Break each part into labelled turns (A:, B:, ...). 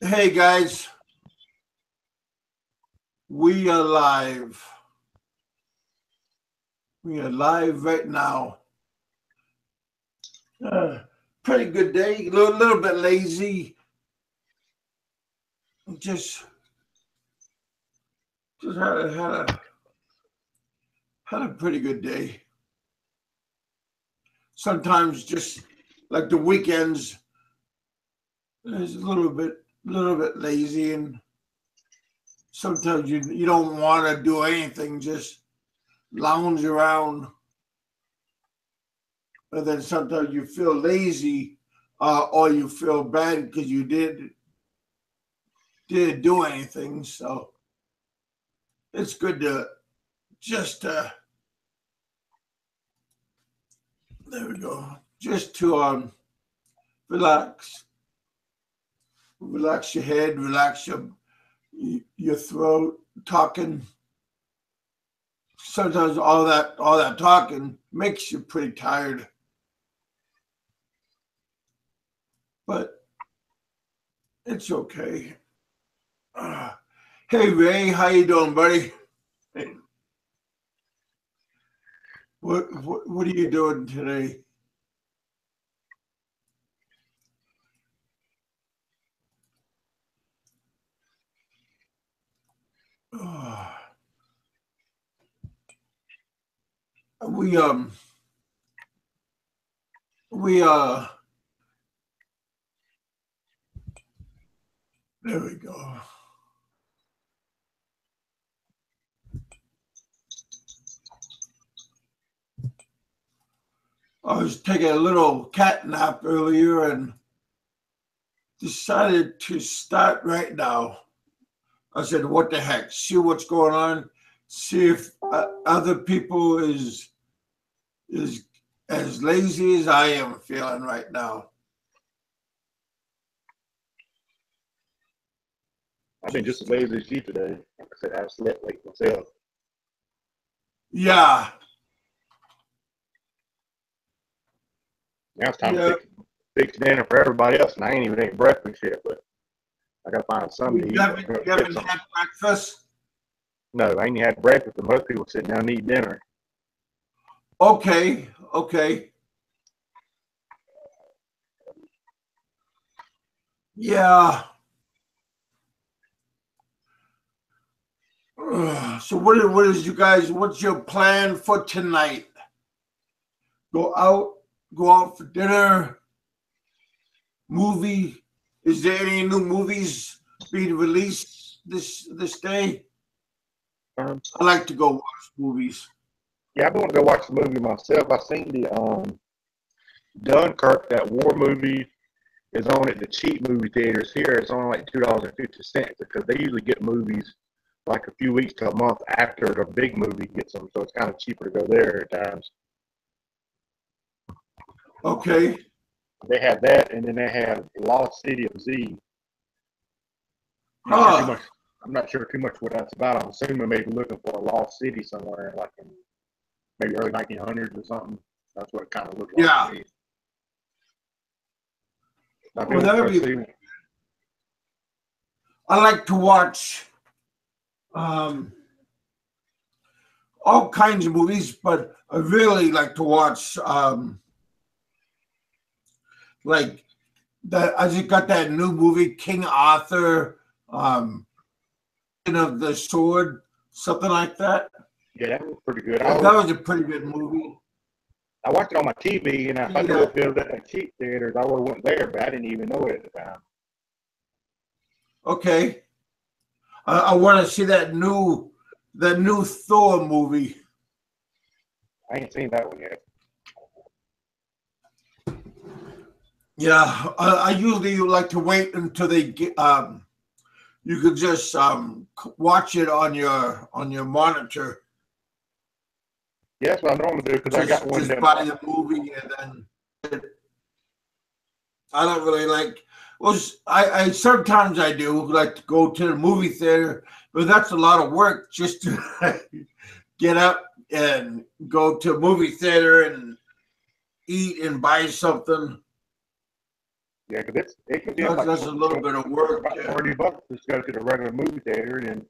A: Hey guys, we are live. We are live right now. Uh, Pretty good day. Little bit lazy. Just just had a pretty good day. Sometimes just like the weekends is a little bit lazy, and sometimes you don't want to do anything. Just lounge around, and then sometimes you feel lazy, or you feel bad because you didn't do anything. So it's good to just there we go. Just to relax, relax your head, relax your throat. Talking sometimes all that talking makes you pretty tired. But it's okay. Uh, hey Ray, how you doing, buddy? Hey, what are you doing today? Uh, we we there we go. I was taking a little cat nap earlier and decided to start right now. I said, "What the heck? See what's going on. See if other people is as lazy as I am feeling right now."
B: I've been just as lazy as you today. Like I said, I've slept late myself.
A: Yeah,
B: Now it's time to
A: yeah.
B: fix dinner for everybody else, and I ain't even ate breakfast yet. But I gotta find something to
A: You
B: eat.
A: haven't
B: Or
A: you
B: get
A: haven't
B: some.
A: had breakfast?
B: No, I ain't had breakfast, and most people sit down and eat dinner.
A: Okay, okay. Yeah. So what is you guys? What's your plan for tonight? Go out, go out for dinner, movie. Is there any new movies being released this day?
B: Um,
A: I like to go watch movies.
B: yeah, I've been wanting to go watch the movie myself. I seen the Dunkirk, that war movie, is on at the cheap movie theaters here. It's only like $2.50 because they usually get movies like a few weeks to a month after the big movie gets them, so it's kind of cheaper to go there at times.
A: Okay.
B: They have that, and then they have Lost City of Z. I'm not sure too
A: Huh.
B: much. I'm not sure too much what that's about. I'm assuming maybe looking for a lost city somewhere, like in maybe early 1900s or something. That's what it kind of looked like to
A: Yeah.
B: me. I've
A: Well,
B: been
A: that
B: to
A: would
B: go
A: be.
B: see.
A: I like to watch um, all kinds of movies, but I really like to watch like that. I just got that new movie, King Arthur, of the Sword, something like that.
B: Yeah, that was pretty good.
A: That was a pretty good movie.
B: I watched it on my TV, and if I knew
A: Yeah.
B: it was at the cheap theaters, I would have went there, but I didn't even know it at the time.
A: Okay. I want to see that new Thor movie.
B: I ain't seen that one yet.
A: Yeah, I usually like to wait until they get. You could just watch it on your monitor.
B: Yeah, that's what I normally do because I got
A: Just
B: one of
A: just
B: them.
A: buy the movie and then I don't really like. Well, I sometimes I do like to go to the movie theater, but that's a lot of work just to get up and go to a movie theater and eat and buy something.
B: Yeah, because it can be like
A: That's a little bit of work.
B: about $30 just go to the regular movie theater, and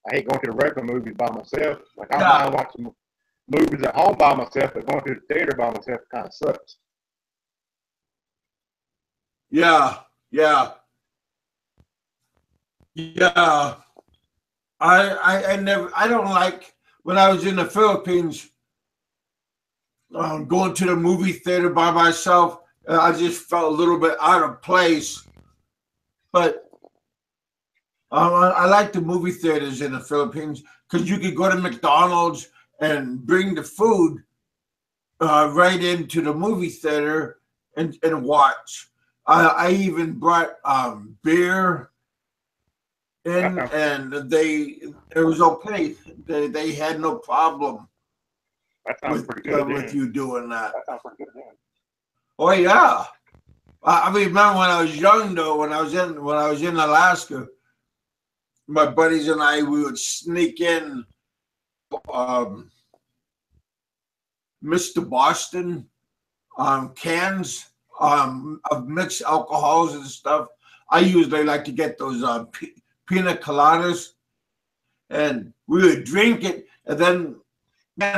B: I hate going to the regular movies by myself. Like I don't mind watching movies at home by myself, but going to the theater by myself kind of sucks.
A: Yeah, yeah, yeah. I don't like when I was in the Philippines going to the movie theater by myself. I just felt a little bit out of place. But I like the movie theaters in the Philippines because you could go to McDonald's and bring the food right into the movie theater and watch. I even brought beer in, and it was okay. They had no problem with you doing that. Oh yeah. I remember when I was young though, when I was in Alaska, my buddies and I, we would sneak in Mr. Boston cans of mixed alcohols and stuff. I usually like to get those pina coladas, and we would drink it, and then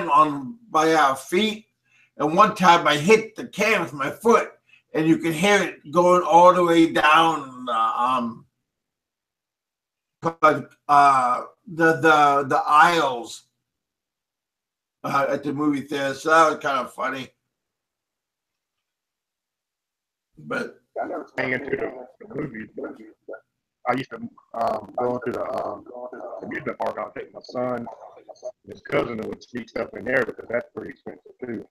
A: on by our feet. And one time I hit the can with my foot, and you can hear it going all the way down the aisles at the movie theater. So that was kind of funny. But
B: I never staying into the movies. I used to go into the amusement park. I'll take my son and his cousin that would sneak stuff in there because that's pretty expensive too.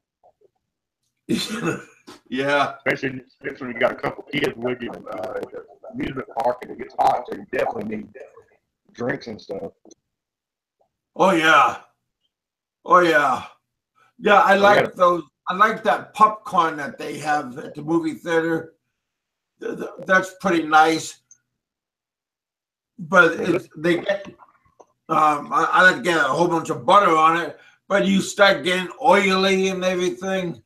A: Yeah.
B: Especially when you got a couple kids with you at the amusement park and it gets hot, so you definitely need drinks and stuff.
A: Oh yeah. Oh yeah. Yeah, I like those. I like that popcorn that they have at the movie theater. That's pretty nice. But they get, I like to get a whole bunch of butter on it, but you start getting oily and everything.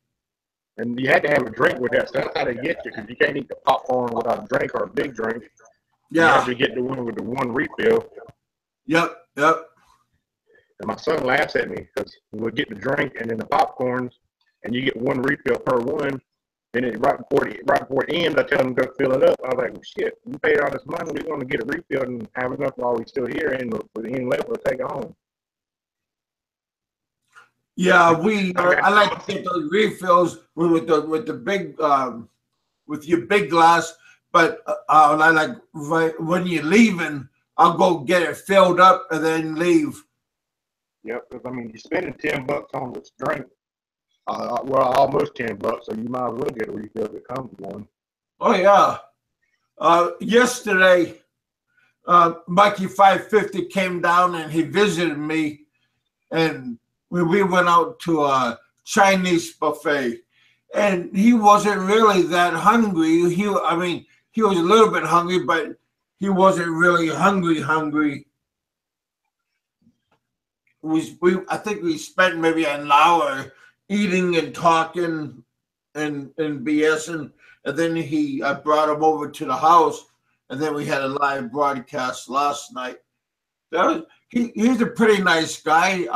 B: And you had to have a drink with that. So that's how they get you, because you can't eat the popcorn without a drink or a big drink.
A: Yeah.
B: You have to get the one with the one refill.
A: Yep.
B: And my son laughs at me because we'll get the drink and then the popcorns, and you get one refill per one. And then right before it ends, I tell him to go fill it up. I was like, well, shit, we paid all this money. We want to get a refill and have enough while we're still here. And with the end left, we'll take it home.
A: Yeah, I like to get those refills with the big with your big glass. But I like when you're leaving, I'll go get it filled up and then leave.
B: Yep, because I mean, you're spending $10 on this drink. Well, almost $10, so you might as well get a refill if it comes with one.
A: Oh yeah. Yesterday, Mikey 550 came down and he visited me, and we went out to a Chinese buffet, and he wasn't really that hungry. He was a little bit hungry, but he wasn't really hungry. I think we spent maybe an hour eating and talking and BSing, and then I brought him over to the house, and then we had a live broadcast last night. He's a pretty nice guy.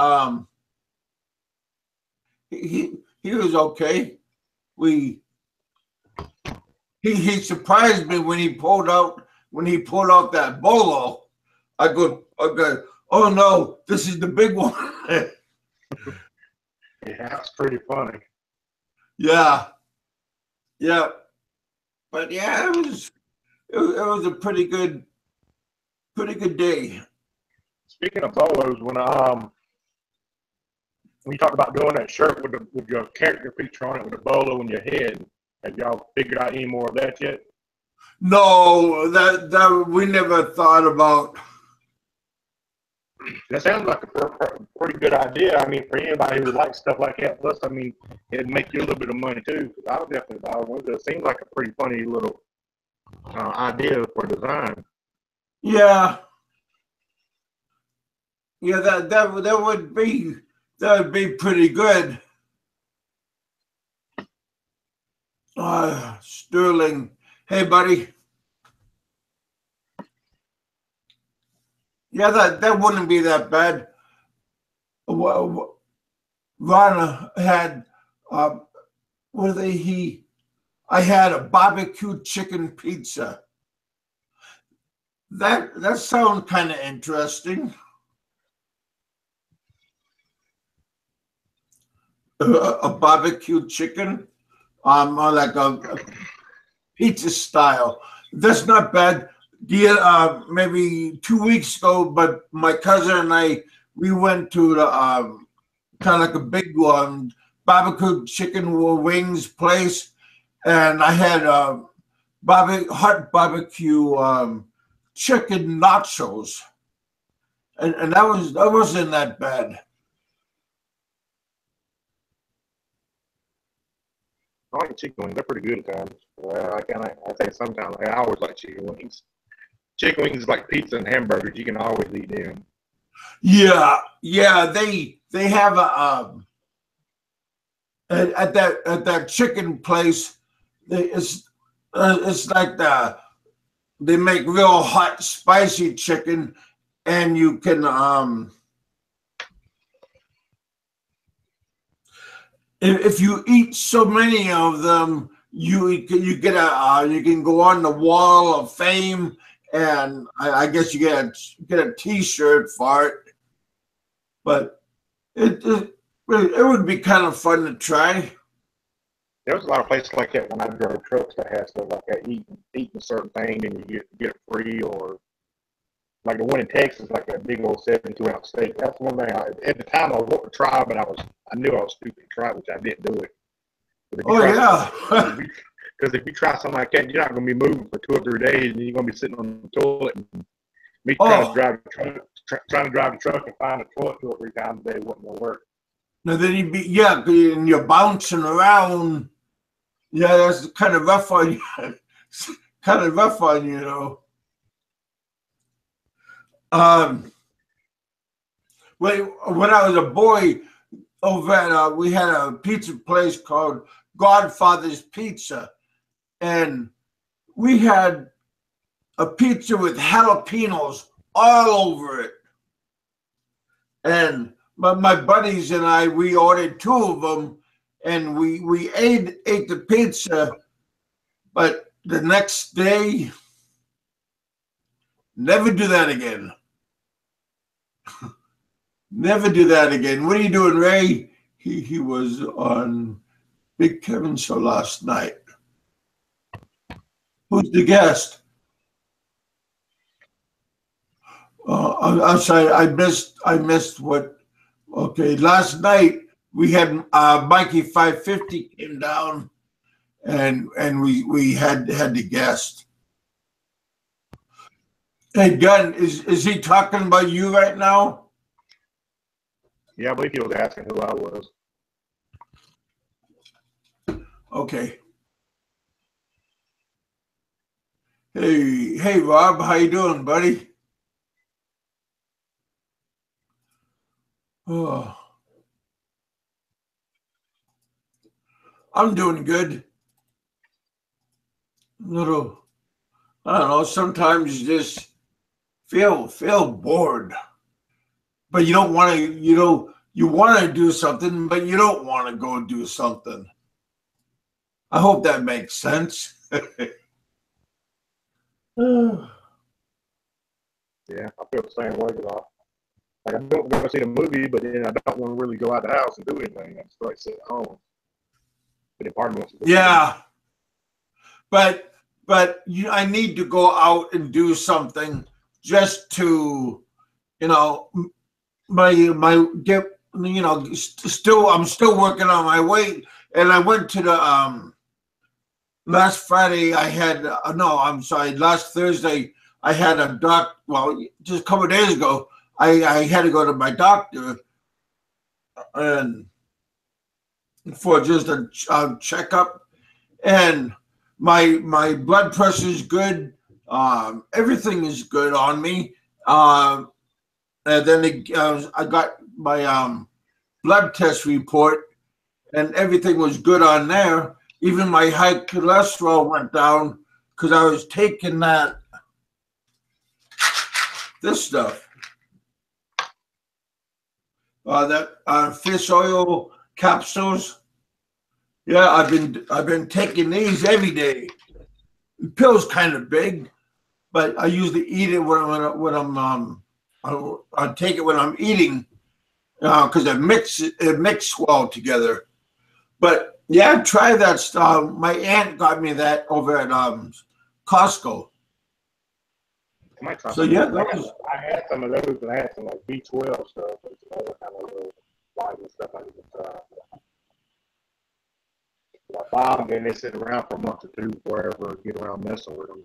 A: He was okay. He surprised me when he pulled out that bolo. I go, oh no, this is the big one.
B: Yeah, that's pretty funny.
A: Yeah. But yeah, it was a pretty good day.
B: Speaking of bolos, when you talked about doing that shirt with your character feature on it with a bolo in your head, have y'all figured out any more of that yet?
A: No, that we never thought about.
B: That sounds like a pretty good idea. I mean, for anybody who likes stuff like that, plus, I mean, it'd make you a little bit of money too. I would definitely buy one. It seems like a pretty funny little idea for design.
A: Yeah, that would be pretty good. Sterling Hey, buddy. Yeah, that wouldn't be that bad. Well, Ron had what are they? I had a barbecue chicken pizza. That sounds kind of interesting. A barbecue chicken, like a pizza style. That's not bad. Maybe 2 weeks ago, but my cousin and we went to the kind of like a big one barbecue chicken wings place, and I had hot barbecue chicken nachos, and that wasn't that bad.
B: I like chicken wings. They're pretty good at times. I think sometimes I always like chicken wings. Chicken wings is like pizza and hamburgers. You can always eat them.
A: Yeah, they have a at that chicken place. It's like they make real hot, spicy chicken, and you can if you eat so many of them, you get you can go on the wall of fame, and I guess you get a T-shirt for it. But it would be kind of fun to try.
B: There was a lot of places like that when I drove trucks that had stuff like that. Eating a certain thing and you get it free, or like the one in Texas, like that big old 72-ounce steak. That's one thing. At the time I was wanting to try, but I knew I was stupid to try, which I didn't do it.
A: Yeah.
B: Because if you try something like that, you're not going to be moving for 2 or 3 days, and you're going to be sitting on the toilet. And me trying to drive the truck and find a toilet 2 or 3 times a day wasn't going to work.
A: Now then and you're bouncing around. Yeah, that's kind of rough on you. Kind of rough on you, though. When I was a boy, over at we had a pizza place called Godfather's Pizza, and we had a pizza with jalapenos all over it. And my buddies and I, we ordered 2 of them, and we ate the pizza, but the next day, never do that again. Never do that again. What are you doing, Ray? He was on Big Kevin show last night. Who's the guest? I'm sorry, I missed what. Okay, last night we had Mikey 550 came down, and we had the guest. Hey, Gunn, is he talking about you right now?
B: Yeah, I believe he was asking who I was.
A: Okay. Hey, Rob, how you doing, buddy? Oh, I'm doing good. Little, I don't know. Sometimes you just feel bored, but you don't want to. You want to do something, but you don't want to go do something. I hope that makes sense.
B: Yeah, I feel the same way. Like I don't want to see the movie, but then I don't want to really go out the house and do anything. I just like sit at home. But part of me wants to
A: yeah, but I need to go out and do something just to, still I'm still working on my weight, and I went to the last Friday I had last Thursday I had a just a couple of days ago I had to go to my doctor and for just a checkup, and my blood pressure is good, everything is good on me, and then I got my blood test report and everything was good on there. Even my high cholesterol went down because I was taking this stuff, that fish oil capsules. Yeah, I've been taking these every day. The pill's kind of big, but I usually eat it when I'm I take it when I'm eating because it mix well together. But yeah, try that stuff. My aunt got me that over at Costco. So yeah,
B: I had some of those, and I had some like B12 stuff. It's another kind of little vitamin stuff I need to try. I buy them and they sit around for a month or two before I ever get around messing with them.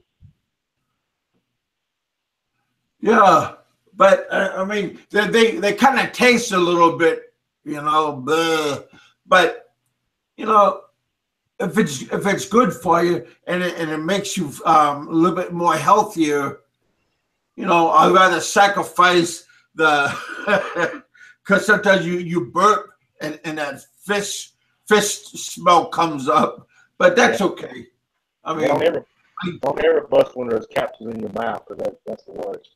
A: Yeah, but I mean, they kind of taste a little bit, bleh. But if it's good for you and it makes you a little bit more healthier, I'd rather sacrifice because sometimes you burp and that fish smell comes up, but that's okay. I mean,
B: don't ever bust one of those capsules in your mouth, because that's the worst.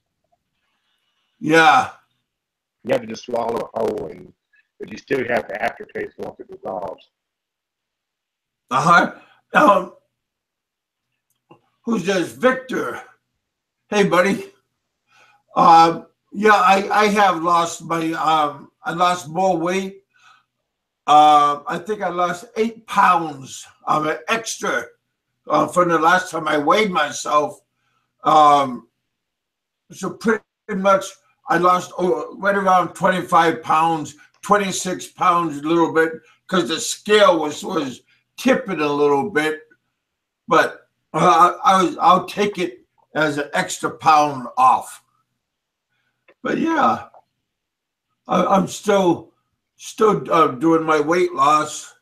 A: Yeah.
B: You have to just swallow it whole, but you still have the aftertaste once it dissolves.
A: Who's this? Victor. Hey, buddy. Yeah, I have lost I lost more weight. I think I lost 8 pounds of an extra from the last time I weighed myself. So pretty much I lost right around 25 pounds, 26 pounds, a little bit, because the scale was tipping a little bit. But I'll take it as an extra pound off. But yeah, I'm still doing my weight loss.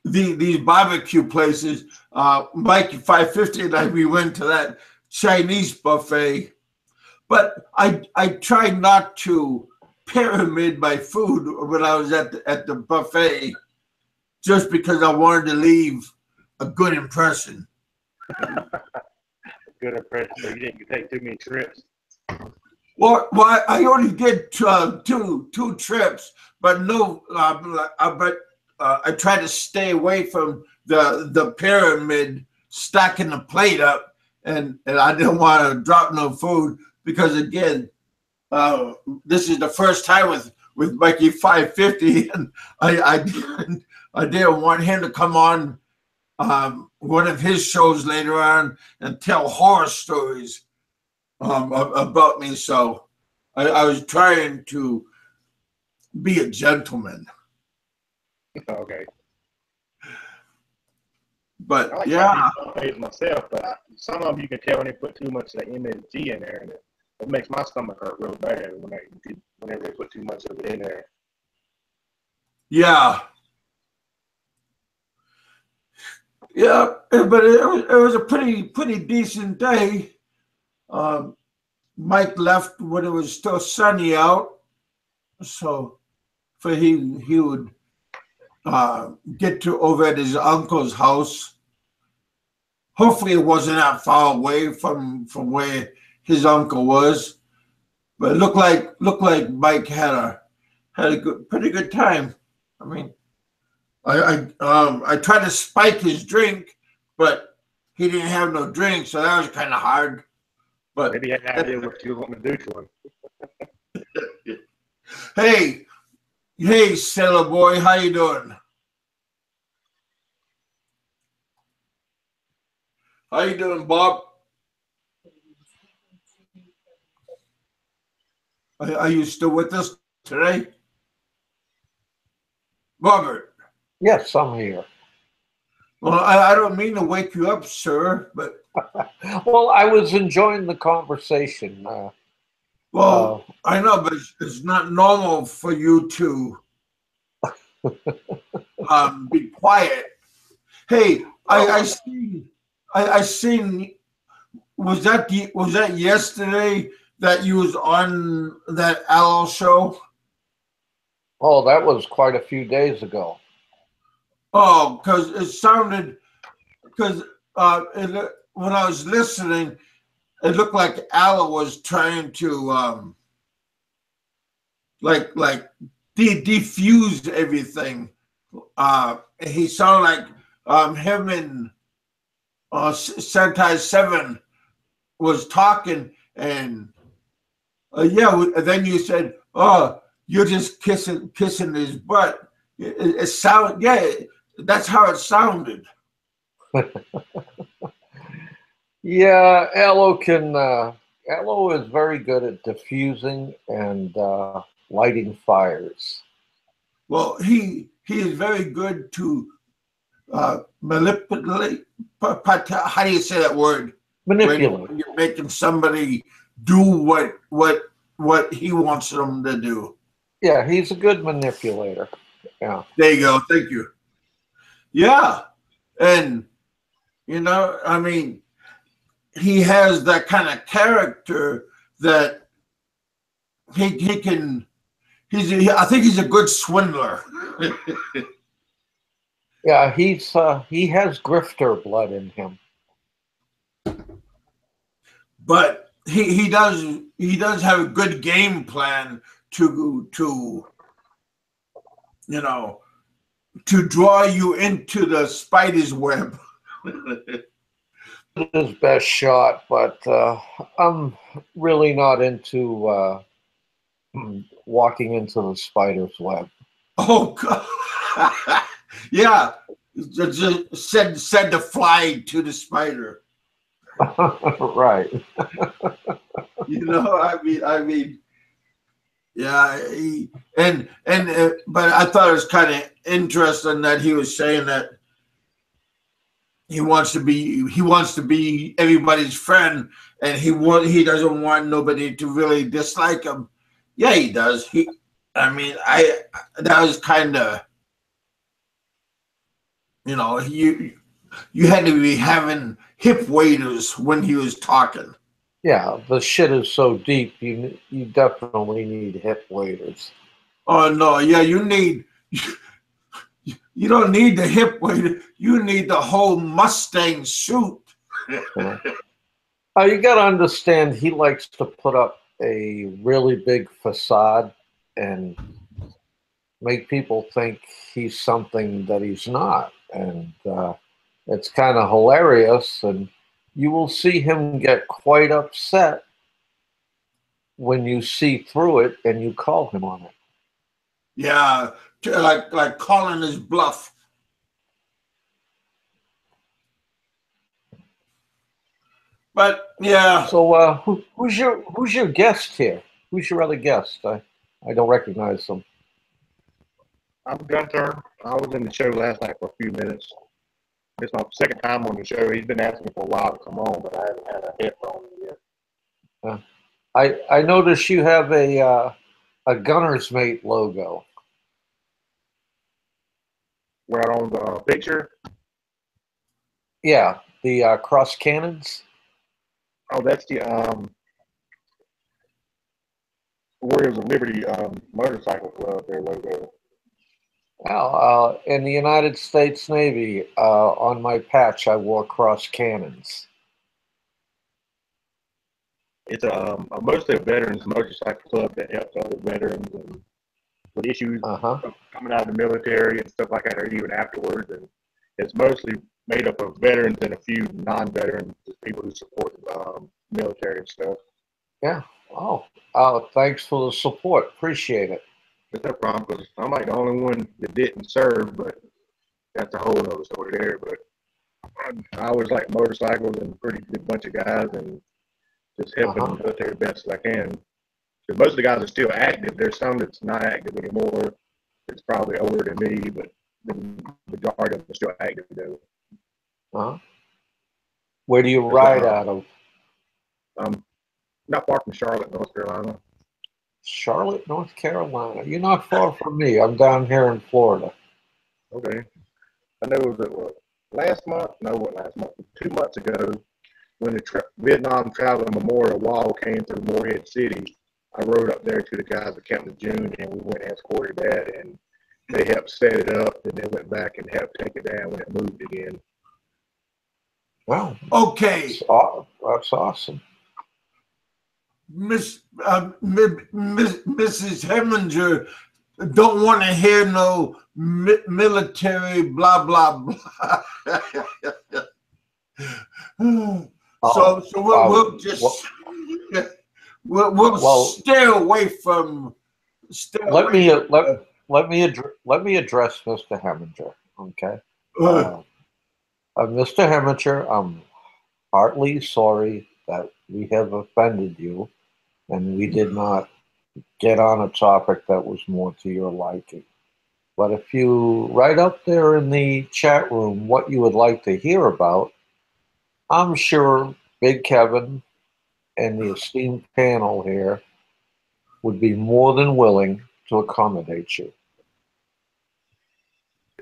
A: These barbecue places, Mike 550 and I, we went to that Chinese buffet, but I tried not to pyramid my food when I was at the buffet, just because I wanted to leave a good impression.
B: Good impression. So you didn't take too many trips.
A: Well, I only did two trips, but no, I tried to stay away from the pyramid, stacking the plate up, and I didn't want to drop no food because, again, this is the first time with Mikey 550, and I didn't want him to come on one of his shows later on and tell horror stories about me. So I was trying to be a gentleman.
B: Okay.
A: But
B: I like
A: yeah,
B: myself, but some of them you can tell when they put too much of the MSG in there, and it makes my stomach hurt real bad whenever they put too much of it in there.
A: Yeah. Yeah, but it was a pretty decent day. Mike left when it was still sunny out, so he would get to over at his uncle's house. Hopefully, it wasn't that far away from where his uncle was, but it looked like Mike had a pretty good time. I mean, I tried to spike his drink, but he didn't have no drink, so that was kind of hard. But
B: maybe he had no idea what you were going to do to him.
A: Hey, sailor boy, how you doing? How you doing, Bob? Are you still with us today, Robert?
C: Yes, I'm here.
A: Well, I don't mean to wake you up, sir, but
C: well, I was enjoying the conversation.
A: I know, but it's not normal for you to be quiet. Hey, I seen. Was that yesterday that you was on that Al show?
C: Oh, that was quite a few days ago.
A: Oh, because it sounded, because when I was listening, it looked like Alla was trying to defuse everything. He sounded like him and Sentai 7 was talking, and yeah, then you said, "Oh, you're just kissing his butt." It sounded, yeah, that's how it sounded.
C: Yeah, Aloe is very good at diffusing and lighting fires.
A: Well, he is very good to manipulate. How do you say that word?
C: Manipulate.
A: When you're making somebody do what he wants them to do.
C: Yeah, he's a good manipulator. Yeah.
A: There you go. Thank you. Yeah, and I mean, he has that kind of character that he can. I think he's a good swindler.
C: Yeah, he has grifter blood in him.
A: But he does have a good game plan to to draw you into the spider's web.
C: His best shot, but I'm really not into walking into the spider's web.
A: Oh God! Yeah, just said to fly to the spider.
C: Right.
A: I mean, yeah. But I thought it was kind of interesting that he was saying that he wants to be everybody's friend, and he doesn't want nobody to really dislike him. Yeah, he does. That was kind of, you had to be having hip waders when he was talking.
C: Yeah, the shit is so deep. You definitely need hip waders.
A: Oh no, yeah, you don't need the hip wader. You need the whole Mustang suit.
C: Yeah. You got to understand, he likes to put up a really big facade and make people think he's something that he's not. And it's kind of hilarious. And you will see him get quite upset when you see through it and you call him on it.
A: Yeah, like calling his bluff. But yeah.
C: So who's your guest here? Who's your other guest? I don't recognize them.
B: I'm Gunter. I was in the show last night for a few minutes. It's my second time on the show. He's been asking me for a while to come on, but I haven't had a headphone yet.
C: I noticed you have a Gunner's Mate logo.
B: Right on the picture?
C: Yeah, the cross cannons.
B: Oh, that's the Warriors of Liberty motorcycle club, their logo.
C: Well, in the United States Navy, on my patch, I wore cross cannons.
B: It's mostly a veterans motorcycle club that helps other veterans and with issues coming out of the military and stuff like that, or even afterwards. And it's mostly made up of veterans and a few non-veterans, people who support military and stuff.
C: Yeah. Oh, thanks for the support. Appreciate it.
B: It's no problem, because I'm like the only one that didn't serve, but that's a whole other story there. But I always like motorcycles and a pretty good bunch of guys, and just helping the military best as I can. Because most of the guys are still active. There's some that's not active anymore. It's probably older than me, but the majority of them are still active though.
C: Where do you ride out of?
B: Not far from Charlotte, North Carolina.
C: Charlotte, North Carolina. You're not far from me. I'm down here in Florida.
B: Okay. I know it was last month? No, what last month? 2 months ago, when the Vietnam Traveler Memorial Wall came through Morehead City, I rode up there to the guys at Camp Lejeune, and we went and escorted that. And They helped set it up, and they went back and helped take it down when it moved again.
C: Wow.
A: Okay,
C: That's awesome.
A: Mrs. Heminger don't want to hear no military blah blah blah. So we'll just we'll stay away from.
C: Let me address Mr. Heminger. Okay, Mr. Heminger, I'm heartily sorry that we have offended you, and we did not get on a topic that was more to your liking. But if you write up there in the chat room what you would like to hear about, I'm sure Big Kevin and the esteemed panel here would be more than willing to accommodate you.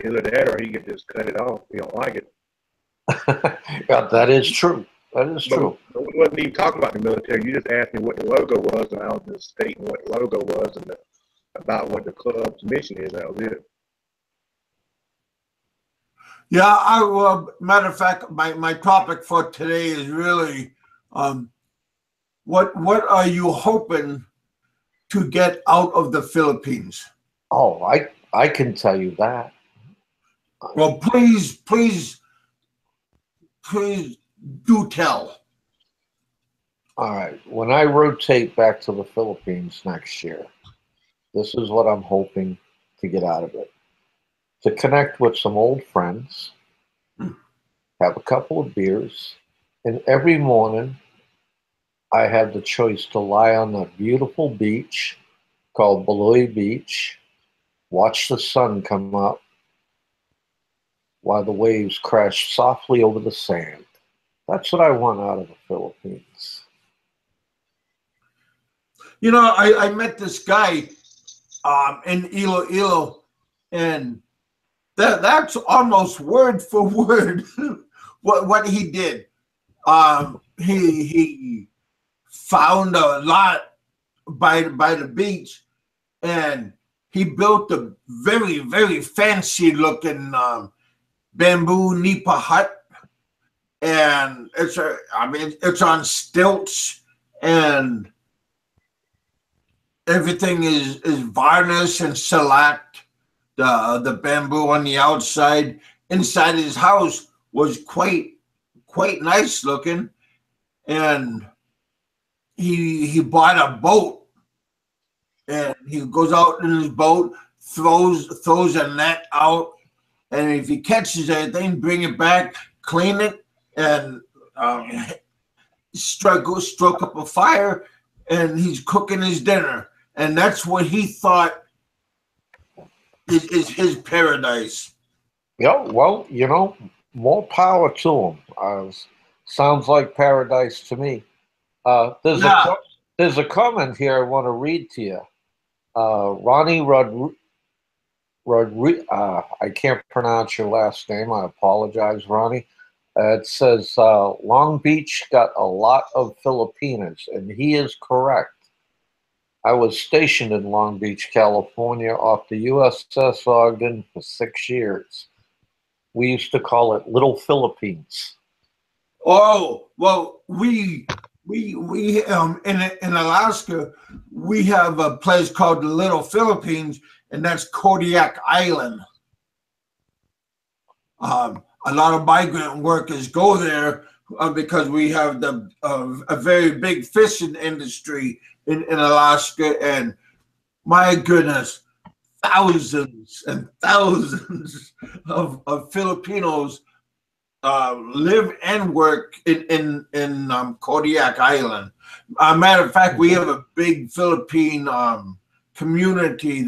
B: Either that or he could just cut it off if he don't like it.
C: Yeah, that is true. That is true.
B: But we wasn't even talking about the military. You just asked me what the logo was, and I was just stating what the logo was and about what the club's mission is. That was it.
A: Yeah, matter of fact, my topic for today is really what are you hoping to get out of the Philippines?
C: Oh, I can tell you that.
A: Well, please do tell.
C: All right. When I rotate back to the Philippines next year, this is what I'm hoping to get out of it. To connect with some old friends, have a couple of beers, and every morning I have the choice to lie on that beautiful beach called Baloy Beach, watch the sun come up while the waves crash softly over the sand. That's what I want out of the Philippines.
A: You know, I met this guy in Iloilo, and that's almost word for word what he did. He found a lot by the beach, and he built a very, very fancy looking bamboo nipa hut, and it's on stilts, and everything is varnish and shellacked. The bamboo on the outside. Inside his house was quite nice looking, and he bought a boat, and he goes out in his boat, throws a net out, and if he catches anything, bring it back, clean it, and stroke up a fire, and he's cooking his dinner, and that's what he thought is his paradise.
C: Yeah, well, more power to him. Sounds like paradise to me. There's a comment here I want to read to you. Ronnie I can't pronounce your last name. I apologize, Ronnie. It says Long Beach got a lot of Filipinos, and he is correct. I was stationed in Long Beach, California, off the USS Ogden for 6 years. We used to call it Little Philippines.
A: Oh, well, we in Alaska, we have a place called the Little Philippines, and that's Kodiak Island. A lot of migrant workers go there because we have a very big fishing industry in Alaska, and my goodness, thousands and thousands of Filipinos live and work in Kodiak Island. Matter of fact, we have a big Philippine community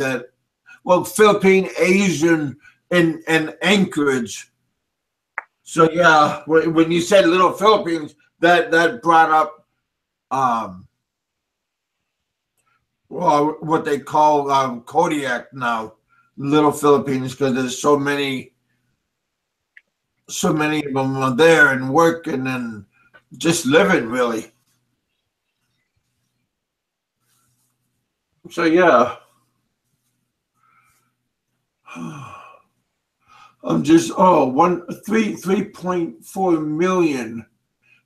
A: Philippine Asian in Anchorage. So yeah, when you said Little Philippines, that brought up what they call Kodiak now, Little Philippines, because there's so many of them are there and working and just living, really. So yeah. I'm just 3.4 million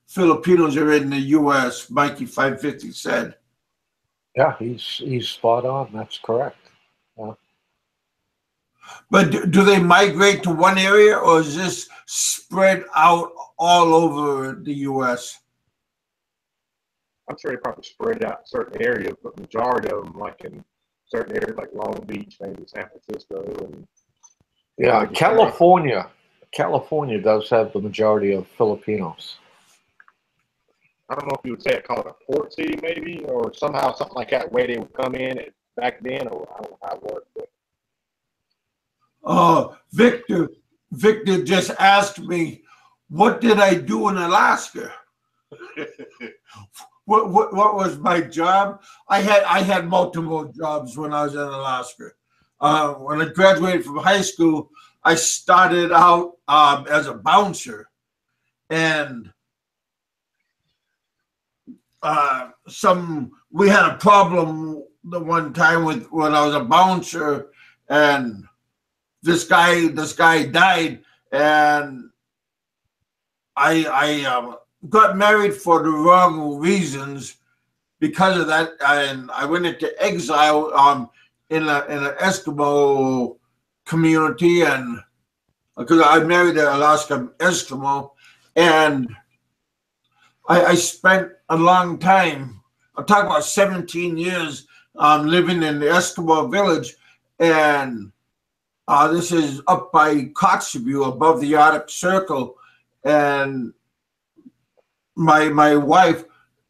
A: Filipinos are in the U.S. Mikey 550 said.
C: Yeah, he's spot on. That's correct. Yeah.
A: But do they migrate to one area, or is this spread out all over the U.S.?
B: I'm sure they probably spread out in certain areas, but majority of them, like in certain areas like Long Beach, maybe San Francisco, and
C: yeah, California does have the majority of Filipinos.
B: I don't know if you would say it, call it a port city maybe, or somehow something like that, where they would come in back then, or I don't know how it worked. But.
A: Victor just asked me, what did I do in Alaska? What was my job? I had multiple jobs when I was in Alaska. When I graduated from high school, I started out as a bouncer, and we had a problem the one time when I was a bouncer, and this guy died, and I got married for the wrong reasons because of that, and I went into exile in an Eskimo community, and because I married an Alaska Eskimo, and I spent a long time, I'm talking about 17 years, living in the Eskimo village, and this is up by Kotzebue, above the Arctic Circle, and my wife,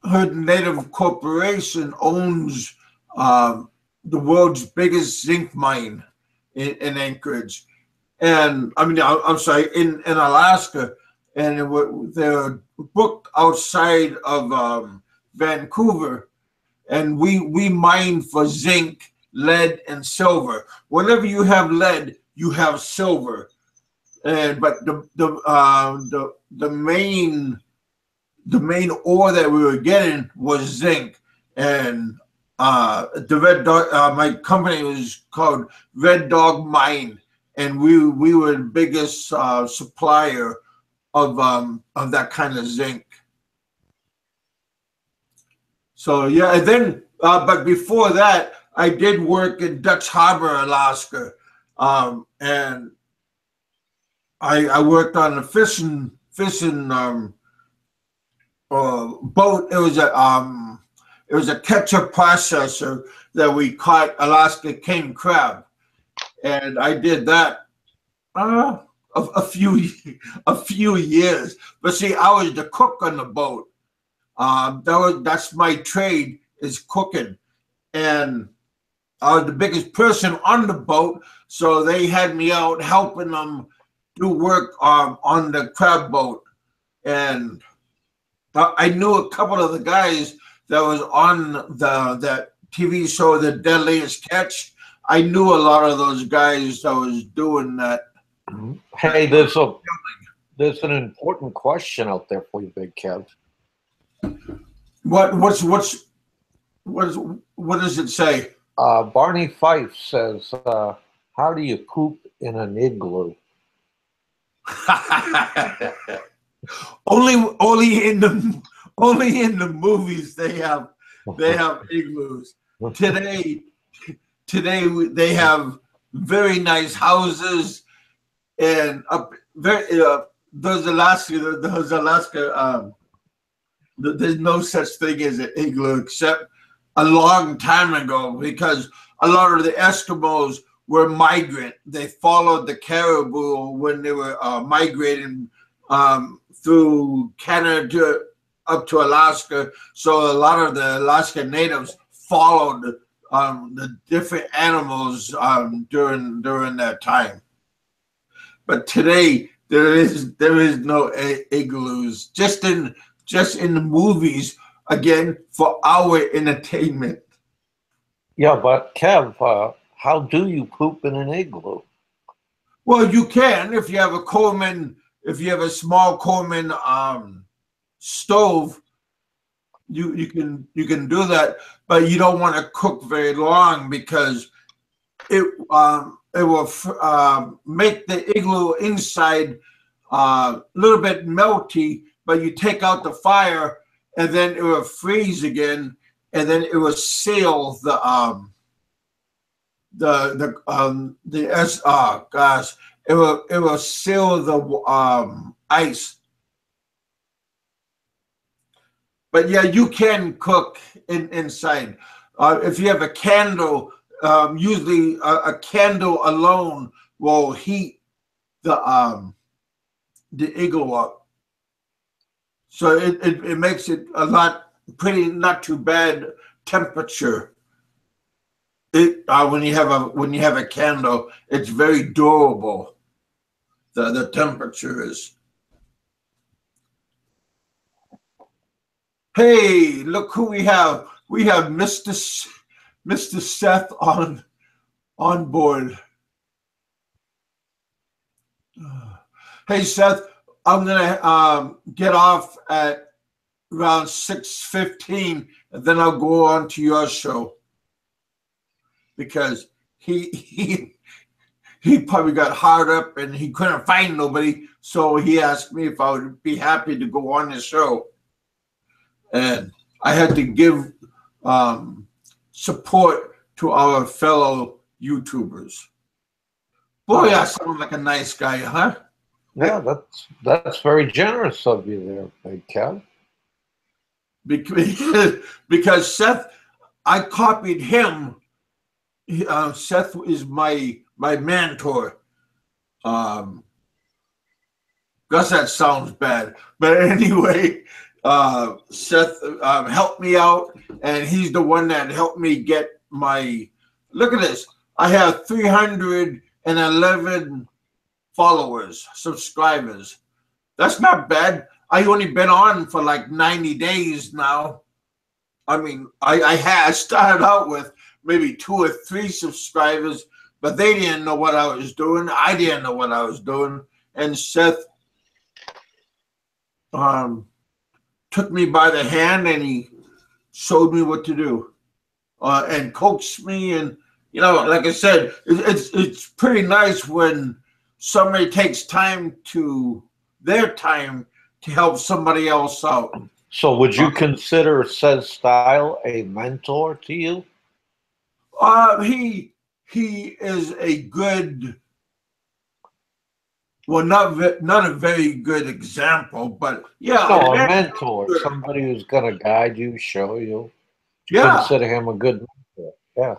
A: her native corporation owns the world's biggest zinc mine in Anchorage, and I'm sorry, in Alaska, and they're booked outside of Vancouver, and we mine for zinc, lead, and silver. Whenever you have lead, you have silver, but the main ore that we were getting was zinc, and the Red Dog. My company was called Red Dog Mine, and we were the biggest supplier of that kind of zinc. So yeah, and then but before that, I did work in Dutch Harbor, Alaska, and I worked on a fishing boat. It was a catcher processor that we caught Alaska king crab, and I did that a few years. But see, I was the cook on the boat. That's my trade, is cooking, and I was the biggest person on the boat, so they had me out helping them do work on the crab boat, and I knew a couple of the guys that was on that TV show, The Deadliest Catch. I knew a lot of those guys that was doing that.
C: Hey, there's an important question out there for you, Big Kev.
A: What does it say?
C: Barney Fife says, "How do you poop in an igloo?"
A: only in the movies they have igloos. Today they have very nice houses, and those Alaska there's no such thing as an igloo, except a long time ago, because a lot of the Eskimos were migrant. They followed the caribou when they were migrating through Canada up to Alaska. So a lot of the Alaska natives followed the different animals during that time. But today there is no igloos, just in the movies, again, for our entertainment.
C: Yeah, but Kev, how do you poop in an igloo?
A: Well, you can if you have a small Coleman stove. You can do that, but you don't want to cook very long, because it make the igloo inside a little bit melty, but you take out the fire, and then it will freeze again, and then it will seal the it will seal the ice. But yeah, you can cook inside. If you have a candle, usually a candle alone will heat the igloo up. So it makes it a lot not too bad temperature. When you have a candle, it's very durable. The temperature is. Hey, look who we have. We have Mr. Seth on board. Hey Seth, I'm gonna get off at around 6:15, and then I'll go on to your show, because he probably got hard up and he couldn't find nobody, so he asked me if I would be happy to go on his show. And I had to give support to our fellow YouTubers. Boy, I sound like a nice guy, huh?
C: Yeah, that's very generous of you there, Big Kev.
A: Because Seth, I copied him. Seth is my mentor. Guess that sounds bad, but anyway. Seth helped me out, and he's the one that helped me get my. Look at this. I have 311 followers, subscribers. That's not bad. I only been on for like 90 days now. I mean, I started out with maybe 2 or 3 subscribers, but they didn't know what I was doing. I didn't know what I was doing, and Seth took me by the hand, and he showed me what to do, and coaxed me. And like I said, it's pretty nice when somebody takes their time to help somebody else out.
C: So would you consider Seth Style a mentor to you?
A: He is a good. Well, not a very good example, but yeah.
C: No, a mentor, somebody who's going to guide you, show you.
A: Yeah.
C: Consider him a good mentor. Yeah.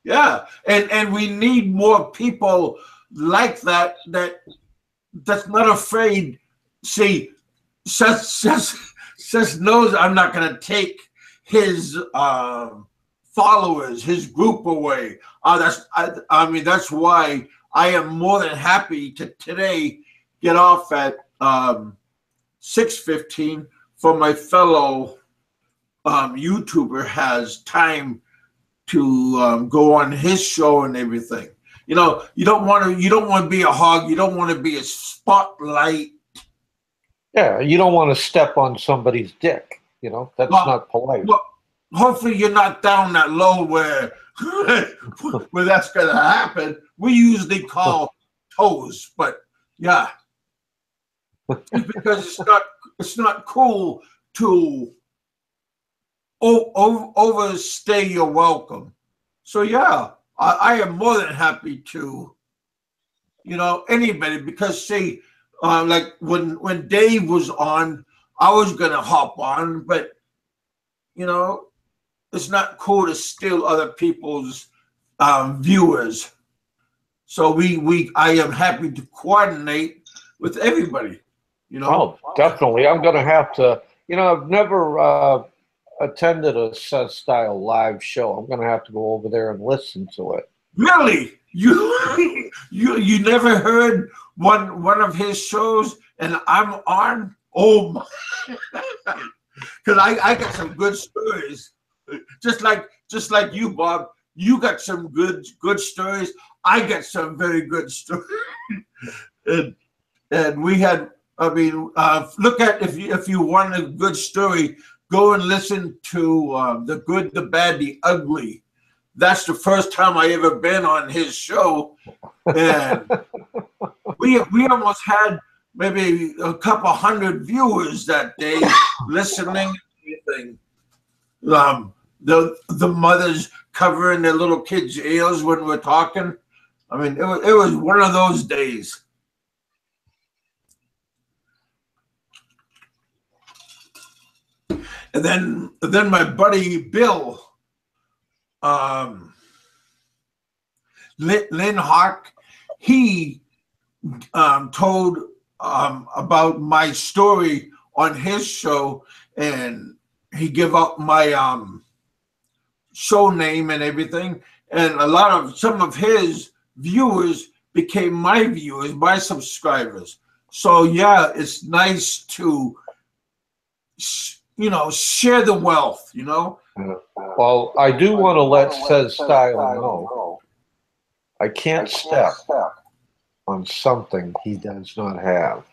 A: Yeah, and we need more people like that. That's not afraid. See, Seth knows I'm not going to take his followers, his group away. I mean, that's why I am more than happy to today get off at 6:15 for my fellow YouTuber has time to go on his show and everything. You don't want to be a hog. You don't want to be a spotlight.
C: Yeah, you don't want to step on somebody's dick. That's not polite.
A: Well, hopefully you're not down that low where where that's going to happen. We usually call toes, but yeah, because it's not cool to overstay your welcome. So yeah, I am more than happy to, anybody, because see, like when Dave was on, I was gonna hop on, but it's not cool to steal other people's viewers. So I am happy to coordinate with everybody.
C: Oh, definitely. I'm gonna have to. I've never attended a Seth Style live show. I'm gonna have to go over there and listen to it.
A: Really? You never heard one of his shows, and I'm on? Oh my! Because I got some good stories. Just like you, Bob. You got some good stories. I got some very good stories. and we had. I mean, look at if you want a good story, go and listen to The Good, the Bad, the Ugly. that's the first time I ever been on his show, and we almost had maybe a couple hundred viewers that day listening and everything. The mothers covering their little kids' ears when we're talking. I mean, it was one of those days. And then my buddy Bill, Lynn Hawk, he told about my story on his show, and he gave up my show name and everything, and some of his viewers became my viewers, my subscribers. So yeah, it's nice to share the wealth.
C: Well, I do want to let Says Style know I can't step on something he does not have.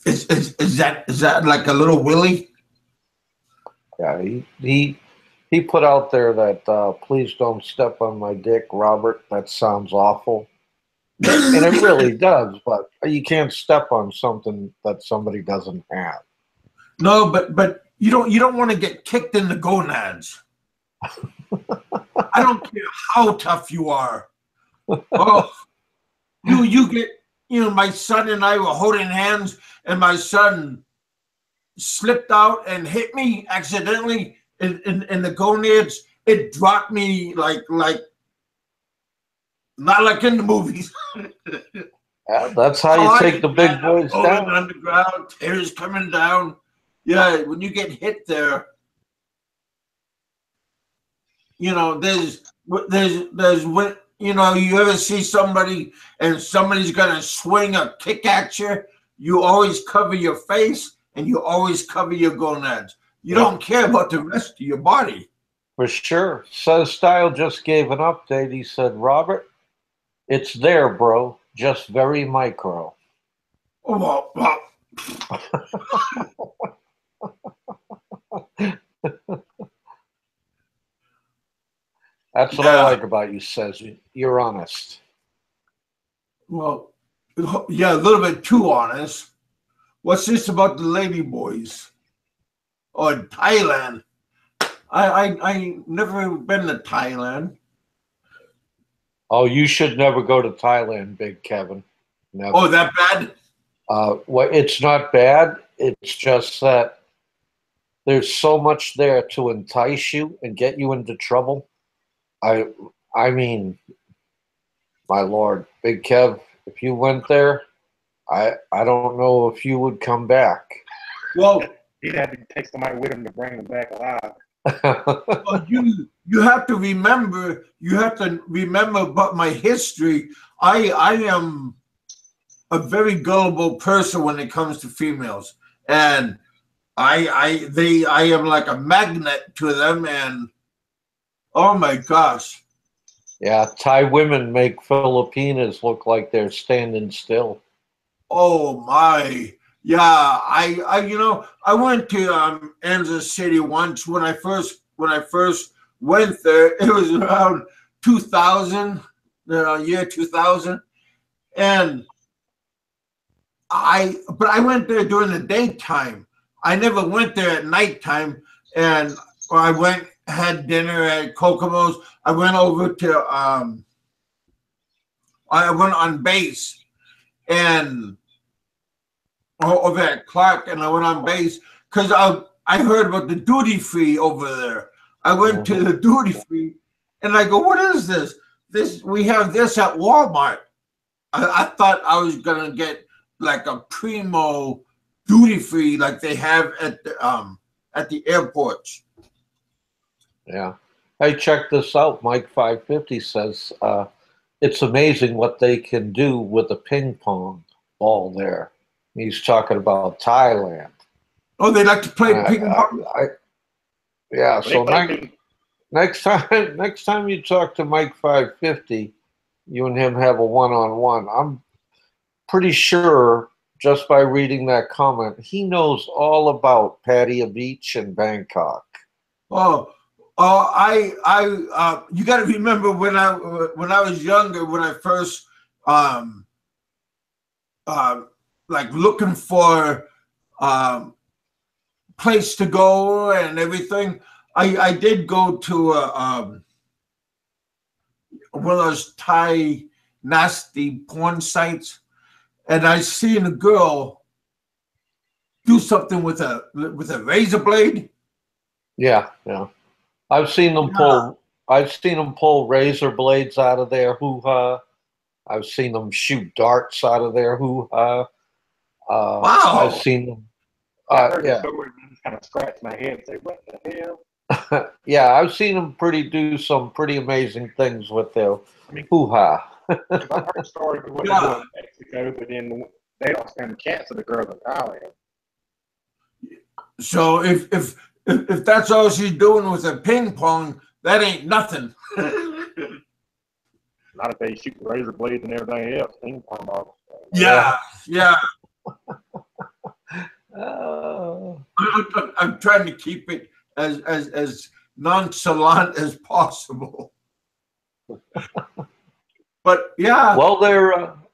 A: Is that like a little Willie?
C: Yeah, he put out there that please don't step on my dick, Robert. That sounds awful. And it really does, but you can't step on something that somebody doesn't have.
A: No, but you don't want to get kicked in the gonads. I don't care how tough you are. Oh, you get, my son and I were holding hands, and my son slipped out and hit me accidentally in the gonads. It dropped me like not like in the movies.
C: Yeah, that's how you take the big boys down.
A: Underground, tears coming down. Yeah, when you get hit there, there's when you ever see somebody and somebody's gonna swing a kick at you, you always cover your face and you always cover your gonads. You don't care about the rest of your body.
C: For sure. Says Style just gave an update. He said, Robert, it's there, bro. Just very micro.
A: Oh, well.
C: That's what I like about you, Says. You're honest.
A: Well, yeah, a little bit too honest. What's this about the lady boys? Oh, in Thailand. I never been to Thailand.
C: Oh, you should never go to Thailand, Big Kevin. Never.
A: Oh, that bad?
C: Well, it's not bad. It's just that there's so much there to entice you and get you into trouble. I mean, my Lord, Big Kev, if you went there, I don't know if you would come back.
B: Well, he'd have to take somebody with him to bring him back alive.
A: Well, you have to remember. You have to remember about my history. I am a very gullible person when it comes to females, and I am like a magnet to them, and oh my gosh.
C: Yeah, Thai women make Filipinas look like they're standing still.
A: Oh my. Yeah, I went to Anza City once when I first went there. It was around 2000, year 2000, and I went there during the daytime. I never went there at nighttime, and I had dinner at Kokomo's. I went over to I went on base and over at Clark, and I went on base because I heard about the duty free over there. I went to the duty free, and I go, "What is this? We have this at Walmart." I thought I was gonna get like a primo duty free like they have at the airports.
C: Yeah. Hey, check this out. Mike 550 says it's amazing what they can do with a ping pong ball there. He's talking about Thailand.
A: Oh, they like to play ping pong?
C: Yeah, so next time you talk to Mike 550, you and him have a one-on-one. I'm pretty sure, just by reading that comment, he knows all about Pattaya Beach in Bangkok.
A: Oh, You got to remember when I was younger, when I first like looking for place to go and everything. I did go to one of those Thai nasty porn sites, and I seen a girl do something with a razor blade.
C: Yeah, yeah. I've seen them pull. I've seen them pull razor blades out of their hoo-ha. I've seen them shoot darts out of their hoo-ha.
A: Wow.
C: I've seen them.
B: I heard
C: Yeah.
B: the story and just kind of scratch my head and say, "What the hell?"
C: Yeah, I've seen them do some pretty amazing things with their hoo-ha.
B: I've heard stories of what they do in Mexico, but then they don't stand a chance of the girls in Thailand.
A: So if that's all she's doing with a ping pong, that ain't nothing.
B: Not if they shoot razor blades and everything else. Ping pong balls.
A: Yeah.
C: Oh.
A: I'm trying to keep it as nonchalant as possible. But yeah.
C: Well,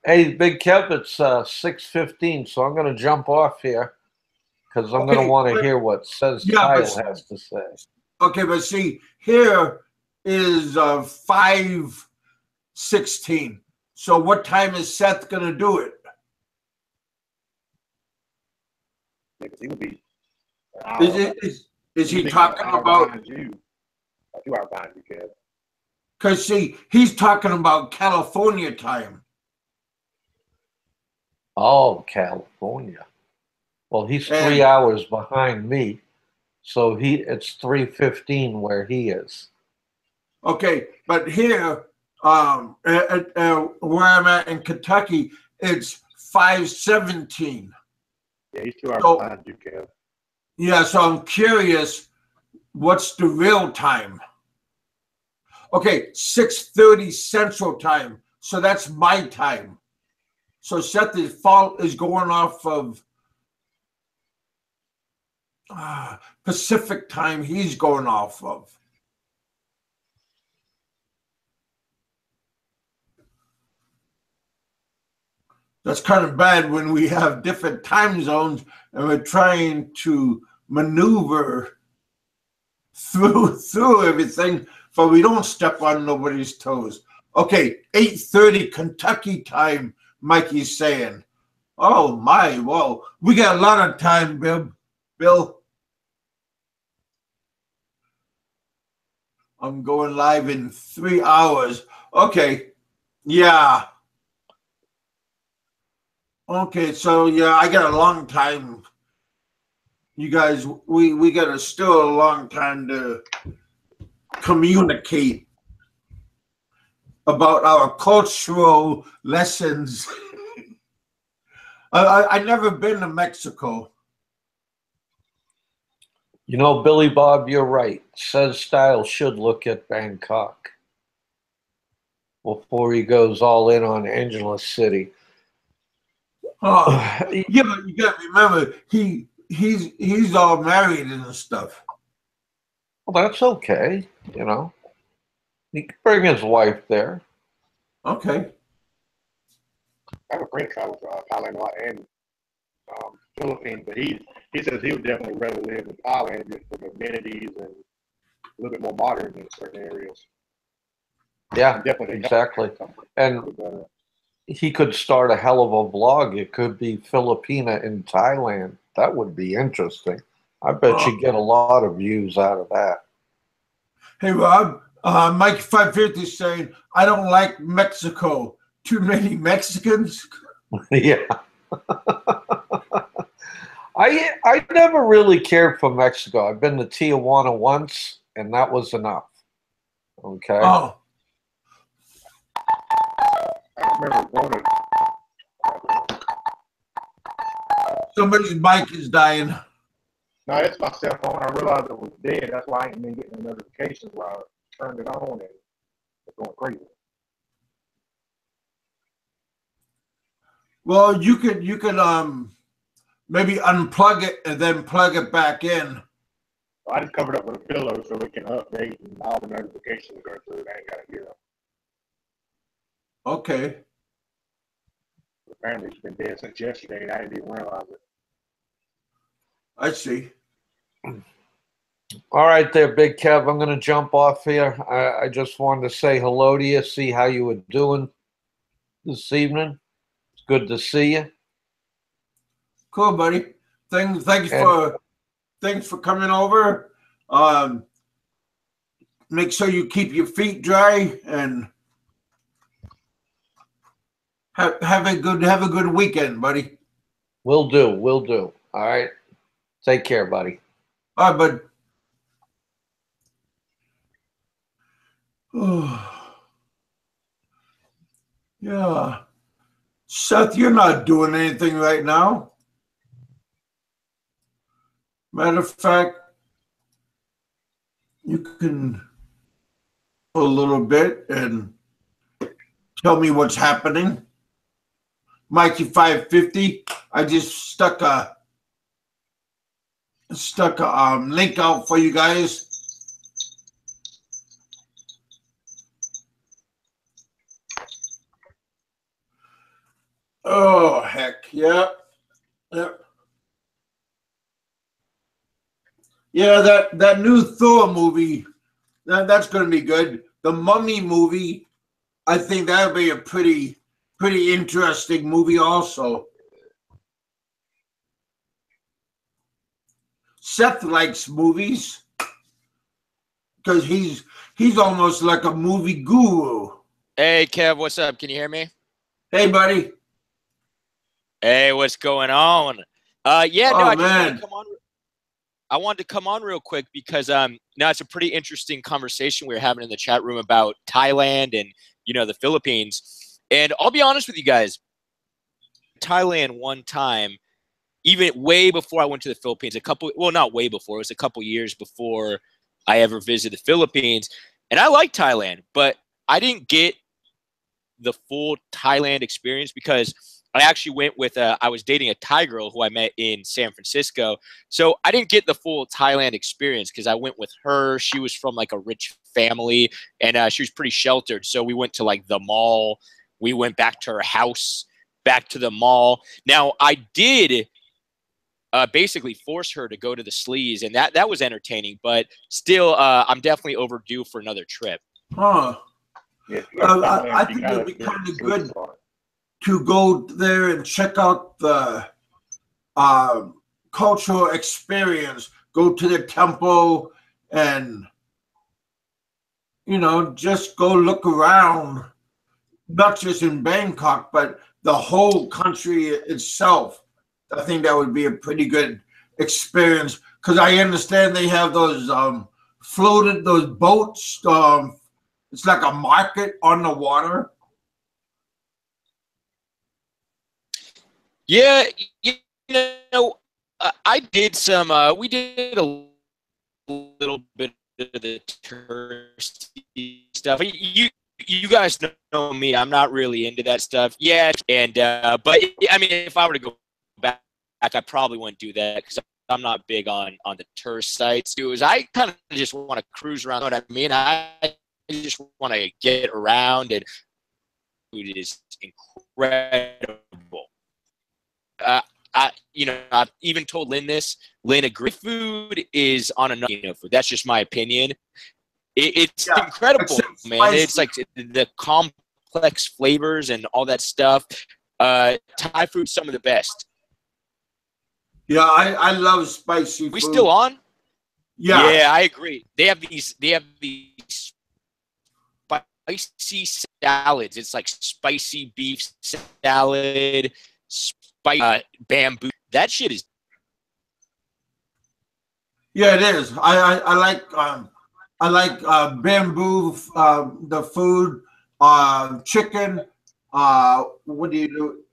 C: hey, Big Kev, it's 6:15, so I'm going to jump off here because I'm going to want to hear what Kyle has to say.
A: Okay, but see, here is 5:16. So what time is Seth going to do it?
B: He would be.
A: Is he talking about
B: you? 2 hours behind you, Kev.
A: Because see, he's talking about California time.
C: Oh, California. Well, he's 3 hours behind me, so it's 3:15 where he is.
A: Okay, but here, where I'm at in Kentucky, it's 5:17.
B: Yeah, he's 2 hours behind you, Kev.
A: Yeah, so I'm curious, what's the real time? Okay, 6:30 Central Time. So that's my time. So Seth is going off of Pacific time. He's going off of. That's kind of bad when we have different time zones and we're trying to maneuver through everything, but we don't step on nobody's toes. Okay, 8:30 Kentucky time, Mikey's saying. Oh my, well, we got a lot of time, Bill. I'm going live in 3 hours. Okay, yeah. Okay, so yeah, I got a long time. You guys, we got still a long time to communicate about our cultural lessons. I never been to Mexico.
C: You know, Billy Bob, you're right. Says Style should look at Bangkok before he goes all in on Angeles City.
A: Yeah, but you got to remember, he's all married and stuff.
C: Well, that's okay. You know, he can bring his wife there.
A: Okay.
B: I have a friend travel to Thailand a lot and Philippines, but he says he would definitely rather live in Thailand just for the amenities and a little bit more modern in certain areas.
C: Yeah, exactly. And he could start a hell of a vlog. It could be Filipina in Thailand. That would be interesting. I bet you get a lot of views out of that.
A: Hey, Rob, Mike 550 is saying, I don't like Mexico. Too many Mexicans?
C: Yeah. I never really cared for Mexico. I've been to Tijuana once, and that was enough. Okay.
A: Oh.
B: I remember going to.
A: Somebody's mic is dying.
B: No, it's my cell phone. I realized it was dead. That's why I ain't been getting the notifications while I turned it on and it's going crazy.
A: Well, you could maybe unplug it and then plug it back in.
B: I just covered up with a pillow so it can update and all the notifications go through. I ain't got to get up.
A: Okay.
B: Apparently, it's been dead since yesterday, and I didn't even realize it.
A: I see.
C: All right there, Big Kev. I'm going to jump off here. I just wanted to say hello to you, see how you were doing this evening. It's good to see you.
A: Cool, buddy. Thanks for coming over. Make sure you keep your feet dry and have a good weekend, buddy.
C: Will do. All right. Take care, buddy.
A: All right, bud. Yeah. Seth, you're not doing anything right now. Matter of fact, you can a little bit and tell me what's happening. Mikey 550. I just stuck a link out for you guys. Oh heck, yep. Yeah, that new Thor movie, that's going to be good. The Mummy movie, I think that'll be a pretty interesting movie also. Seth likes movies because he's almost like a movie guru.
D: Hey, Kev, what's up? Can you hear me?
A: Hey, buddy.
D: Hey, what's going on? Yeah, no,
A: Oh,
D: I just
A: man.
D: wanted to come on. I wanted to come on real quick because now it's a pretty interesting conversation we were having in the chat room about Thailand and the Philippines. And I'll be honest with you guys, Thailand one time, even way before I went to the Philippines, not way before, it was a couple years before I ever visited the Philippines. And I like Thailand, but I didn't get the full Thailand experience because I actually went with I was dating a Thai girl who I met in San Francisco. So I didn't get the full Thailand experience because I went with her. She was from like a rich family and she was pretty sheltered. So we went to like the mall. We went back to her house, back to the mall. Now I did basically force her to go to the sleaze, and that was entertaining, but still I'm definitely overdue for another trip.
A: Huh.
B: Yeah,
A: I think it'd be kind of good to go there and check out the cultural experience. Go to the temple and, just go look around, not just in Bangkok, but the whole country itself. I think that would be a pretty good experience because I understand they have those those boats. It's like a market on the water.
D: Yeah, I did some. We did a little bit of the touristy stuff. You guys know me. I'm not really into that stuff. Yeah, and but I mean, if I were to go back, I probably wouldn't do that because I'm not big on the tourist sites. I kind of just want to cruise around. You know what I mean? I just want to get around, and food is incredible. I've even told Lynn this. Lynn, agrees. Food is on another food. That's just my opinion. It's incredible, man.
A: Spicy.
D: It's like the complex flavors and all that stuff. Thai food's some of the best.
A: Yeah, I love spicy food.
D: We still on?
A: Yeah.
D: Yeah, I agree. They have these spicy salads. It's like spicy beef salad, bamboo. That shit is.
A: Yeah, it is. I like bamboo, the food, chicken. What do you do?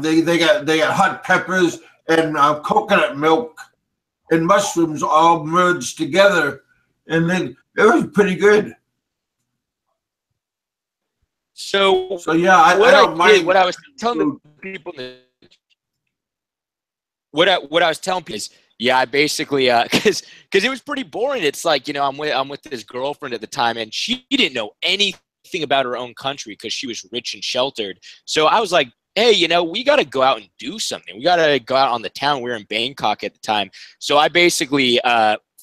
A: They got hot peppers and coconut milk and mushrooms all merged together, and then it was pretty good.
D: So
A: yeah, I don't mind.
D: What I was telling people, what I was telling people is, Yeah, I basically because it was pretty boring. It's like, you know, I'm with this girlfriend at the time, and she didn't know anything about her own country because she was rich and sheltered. So I was like, hey, you know, we got to go out and do something. We got to go out on the town. We were in Bangkok at the time, so I basically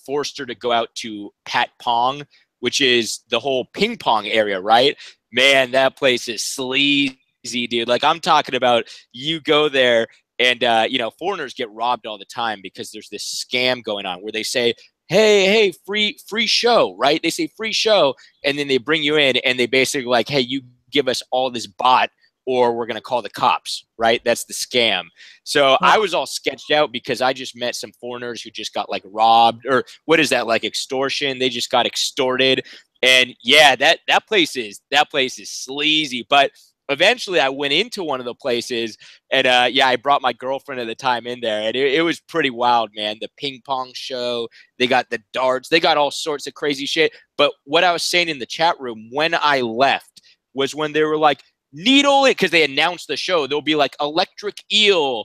D: forced her to go out to Pat Pong, which is the whole ping pong area, right? Man, that place is sleazy, dude. Like, I'm talking about, you go there and, you know, foreigners get robbed all the time because there's this scam going on where they say, hey, free show, right? They say free show, and then they bring you in and they basically like, hey, you give us all this bot or we're going to call the cops, right? That's the scam. So I was all sketched out because I just met some foreigners who just got like robbed, or what is that, like extortion? They just got extorted. And yeah, that place is sleazy. But eventually I went into one of the places, and yeah, I brought my girlfriend at the time in there, and it was pretty wild, man. The ping pong show, they got the darts, they got all sorts of crazy shit. But what I was saying in the chat room when I left was when they were like, needle it, because they announced the show, there'll be like electric eel,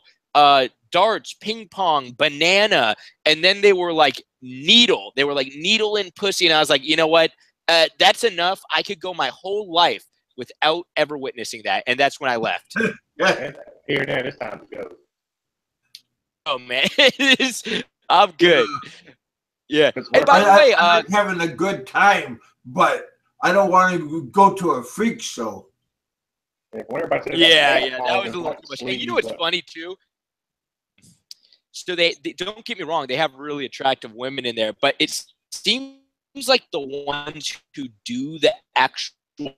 D: darts, ping pong, banana, and then they were like needle. They were like needle and pussy, and I was like, you know what? That's enough. I could go my whole life without ever witnessing that, and that's when I left.
B: Here, there, it's time to go.
D: Oh man, I'm good. Yeah. And by the way,
A: I'm having a good time, but I don't want to go to a freak show.
D: Yeah, that was a little too much. And you know what's funny too? So they don't get me wrong, they have really attractive women in there, but it seems like the ones who do the actual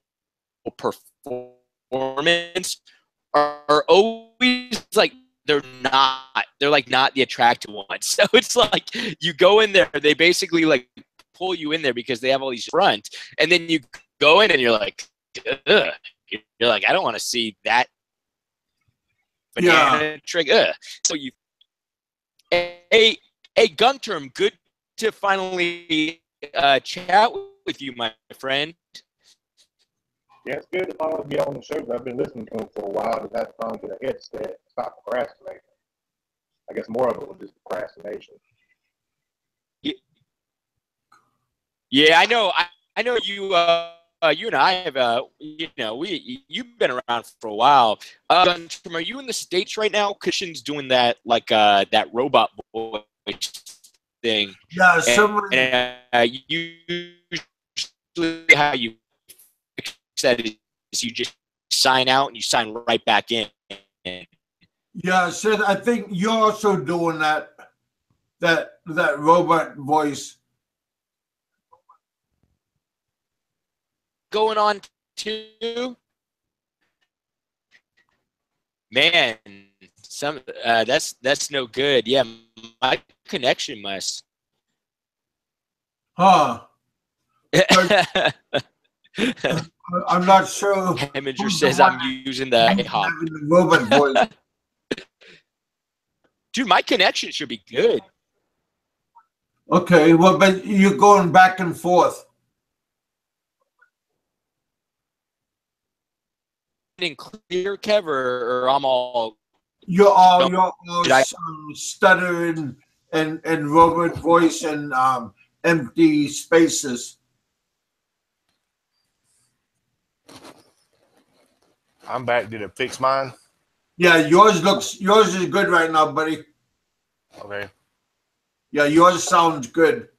D: performance are always like, they're like not the attractive ones. So it's like you go in there, they basically like pull you in there because they have all these front, and then you go in and you're like, ugh. You're like, I don't want to see that banana trick. Ugh. So you, hey, Gunterm, good to finally chat with you, my friend.
B: Yeah, it's good to follow me on the show. I've been listening to him for a while, but that's gone to the headset. Stop procrastinating. I guess more of it was just procrastination.
D: Yeah, I know. I know you. You and I have, you know, you've been around for a while. Gunterm, are you in the States right now? Christian's doing that, like that robot voice thing.
A: Yeah, someone.
D: Usually how you fix that is you just sign out and you sign right back in.
A: Yeah, Seth, I think you're also doing that robot voice.
D: Going on too, man. Some that's no good. Yeah, my connection must.
A: Huh. I'm not sure.
D: Heminger says I'm using the hop.
A: Robot voice.
D: Dude, my connection should be good.
A: Okay, well, but you're going back and forth.
D: In clear, Kev, or I'm all.
A: You're all stuttering and robot voice and empty spaces.
E: I'm back. Did it fix mine?
A: Yeah, yours is good right now, buddy.
E: Okay.
A: Yeah, yours sounds good.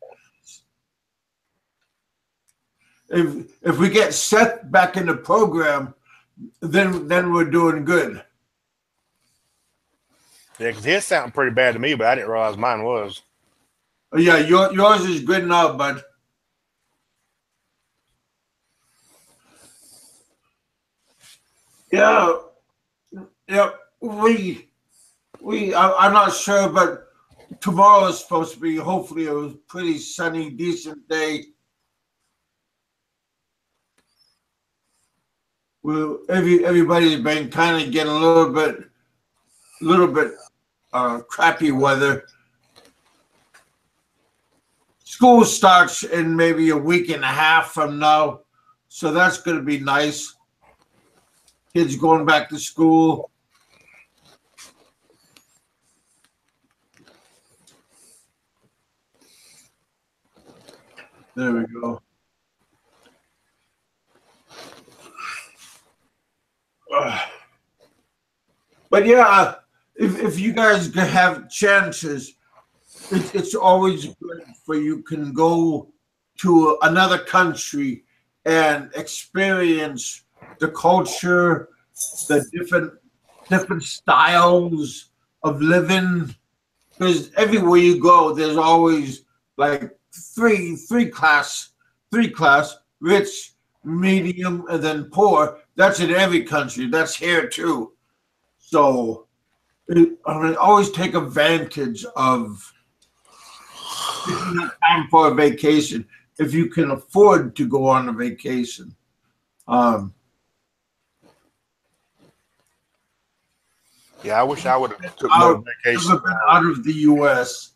A: If we get Seth back in the program, then we're doing good.
E: Yeah, because his sounded pretty bad to me, but I didn't realize mine was.
A: Yeah, yours is good now, bud. Yeah, I'm not sure, but tomorrow is supposed to be hopefully a pretty sunny, decent day. Well, everybody's been kind of getting a little bit crappy weather. School starts in maybe a week and a half from now, so that's going to be nice. Kids going back to school. There we go. But yeah, if you guys have chances, it's always good for you can go to another country and experience the culture, the different styles of living. Because everywhere you go, there's always like three class, rich, medium, and then poor. That's in every country. That's here too. So always take advantage of time for a vacation if you can afford to go on a vacation.
E: Yeah, I wish I would have took
A: I've
E: more vacation.
A: never been out of the U.S.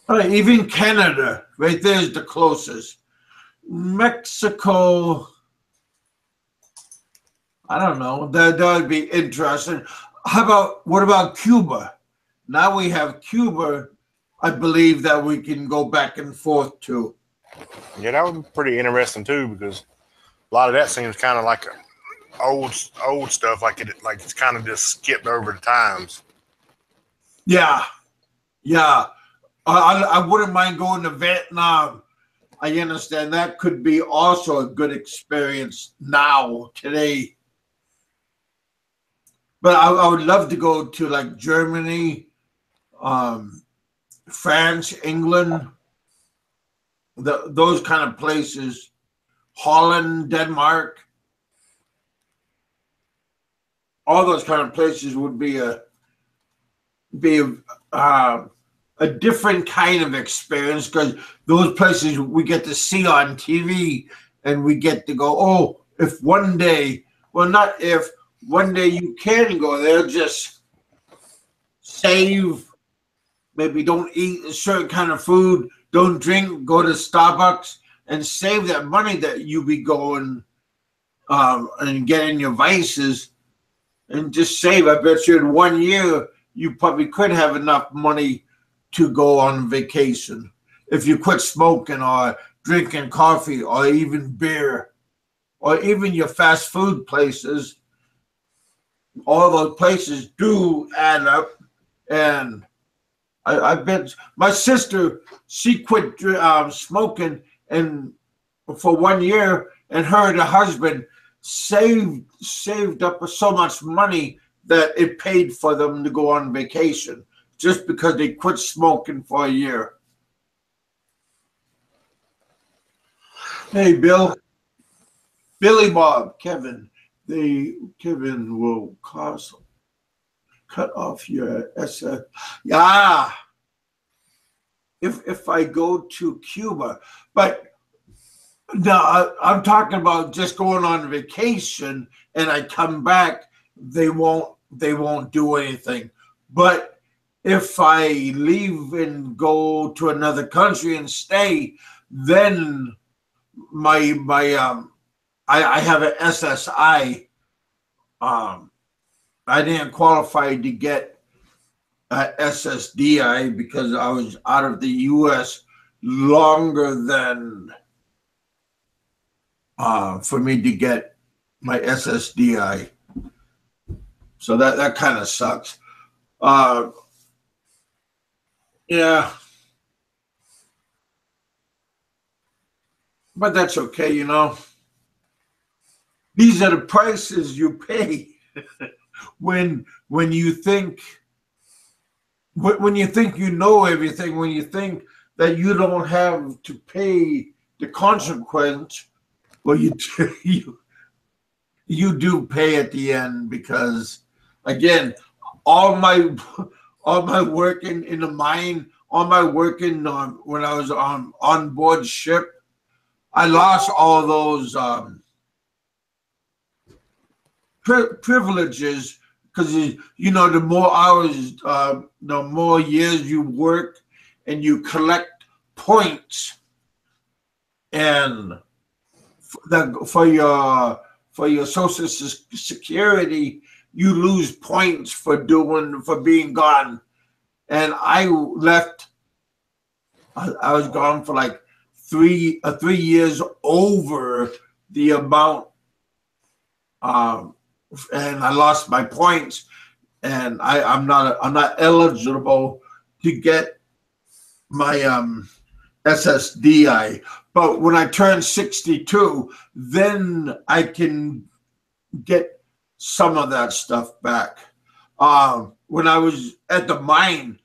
A: Even Canada, right there is the closest. Mexico, I don't know. That would be interesting. What about Cuba? Now we have Cuba, I believe that we can go back and forth to.
E: Yeah, that would be pretty interesting too, because a lot of that seems kind of like old stuff, like it's kind of just skipped over the times.
A: Yeah. I wouldn't mind going to Vietnam. I understand that could be also a good experience now, today. But I would love to go to like Germany, France, England, those kind of places, Holland, Denmark. All those kind of places would be a different kind of experience, because those places we get to see on TV and we get to go, oh, if one day, well, not if, one day you can go there, just save, maybe don't eat a certain kind of food, don't drink, go to Starbucks and save that money that you be going and getting your vices, and just save. I bet you in 1 year, you probably could have enough money to go on vacation if you quit smoking or drinking coffee or even beer or even your fast food places. All those places do add up. And I bet my sister, she quit smoking and for 1 year, and her and her husband saved up so much money that it paid for them to go on vacation just because they quit smoking for a year. Hey, Billy Bob, Kevin, Kevin will cut off your SF. Yeah, if I go to Cuba, but no, I'm talking about just going on vacation and I come back, they won't do anything. But if I leave and go to another country and stay, then I have an SSI. I didn't qualify to get a SSDI because I was out of the U.S. longer than for me to get my SSDI. So that kind of sucks. Yeah. But that's okay, you know. These are the prices you pay when you think you know everything, when you think that you don't have to pay the consequence. Well, you do pay at the end, because again, all my working in the mine, all my working when I was on board ship, I lost all those privileges, because you know, the more hours, the more years you work, and you collect points, and for your Social Security, you lose points for being gone. And I left. I was gone for like 3 years over the amount, and I lost my points, and I'm not eligible to get my SSDI. But when I turn 62, then I can get some of that stuff back. When I was at the mine,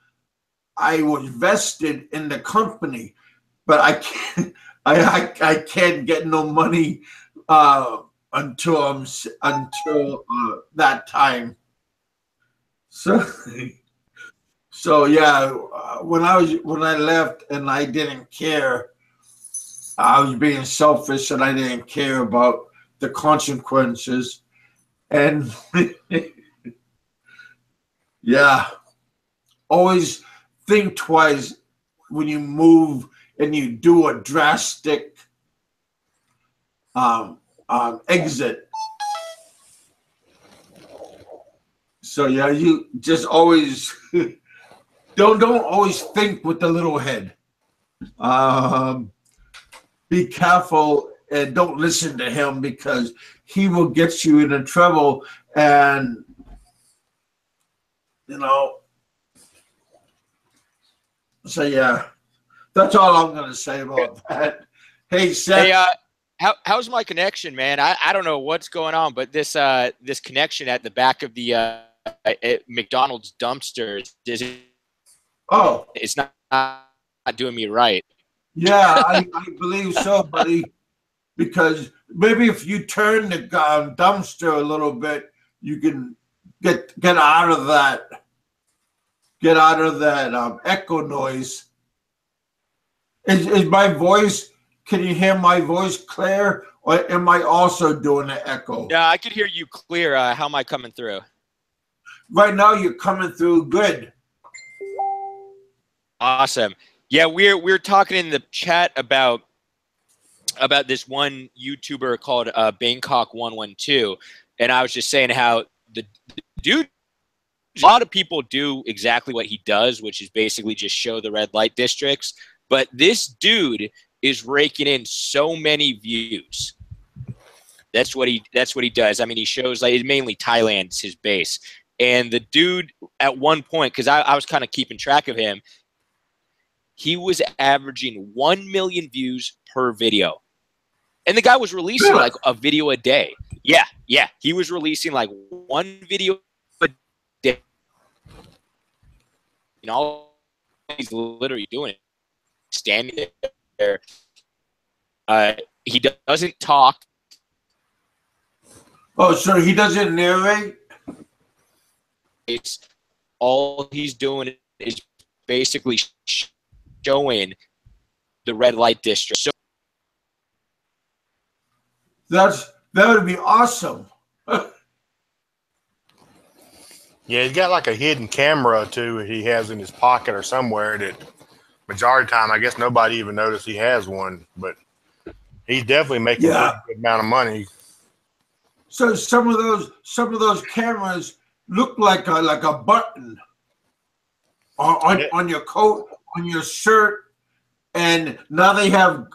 A: I was vested in the company, but I can't get no money until that time. So yeah, when I left and I didn't care, I was being selfish and I didn't care about the consequences. And yeah, always think twice when you move and you do a drastic exit. So yeah, you just always don't always think with the little head. Be careful and don't listen to him, because he will get you into trouble. And so yeah, that's all I'm gonna say about that. Hey, Seth.
D: Hey, how's my connection, man? I don't know what's going on, but this connection at the back of the McDonald's dumpster it's not doing me right.
A: Yeah, I believe so, buddy. Because maybe if you turn the dumpster a little bit, you can get out of that. Get out of that echo noise. Is my voice? Can you hear my voice clear, or am I also doing an echo?
D: Yeah, I could hear you clear. How am I coming through?
A: Right now, you're coming through good.
D: Awesome. Yeah, we're talking in the chat about this one YouTuber called Bangkok 112, and I was just saying how the dude. A lot of people do exactly what he does, which is basically just show the red light districts. But this dude is raking in so many views. That's what he does. I mean, he shows, like, mainly Thailand's his base. And the dude at one point, because I was kind of keeping track of him, he was averaging 1 million views per video. And the guy was releasing like a video a day. Yeah. He was releasing like one video a day. All he's literally doing it, standing there. He doesn't talk.
A: Oh, so he doesn't narrate?
D: It's all he's doing is basically showing the red light district. So
A: that would be awesome.
E: Yeah, he's got like a hidden camera too he has in his pocket or somewhere that majority of the time I guess nobody even noticed he has one, but he's definitely making a good amount of money.
A: So some of those cameras look like a button on your coat, on your shirt, and now they have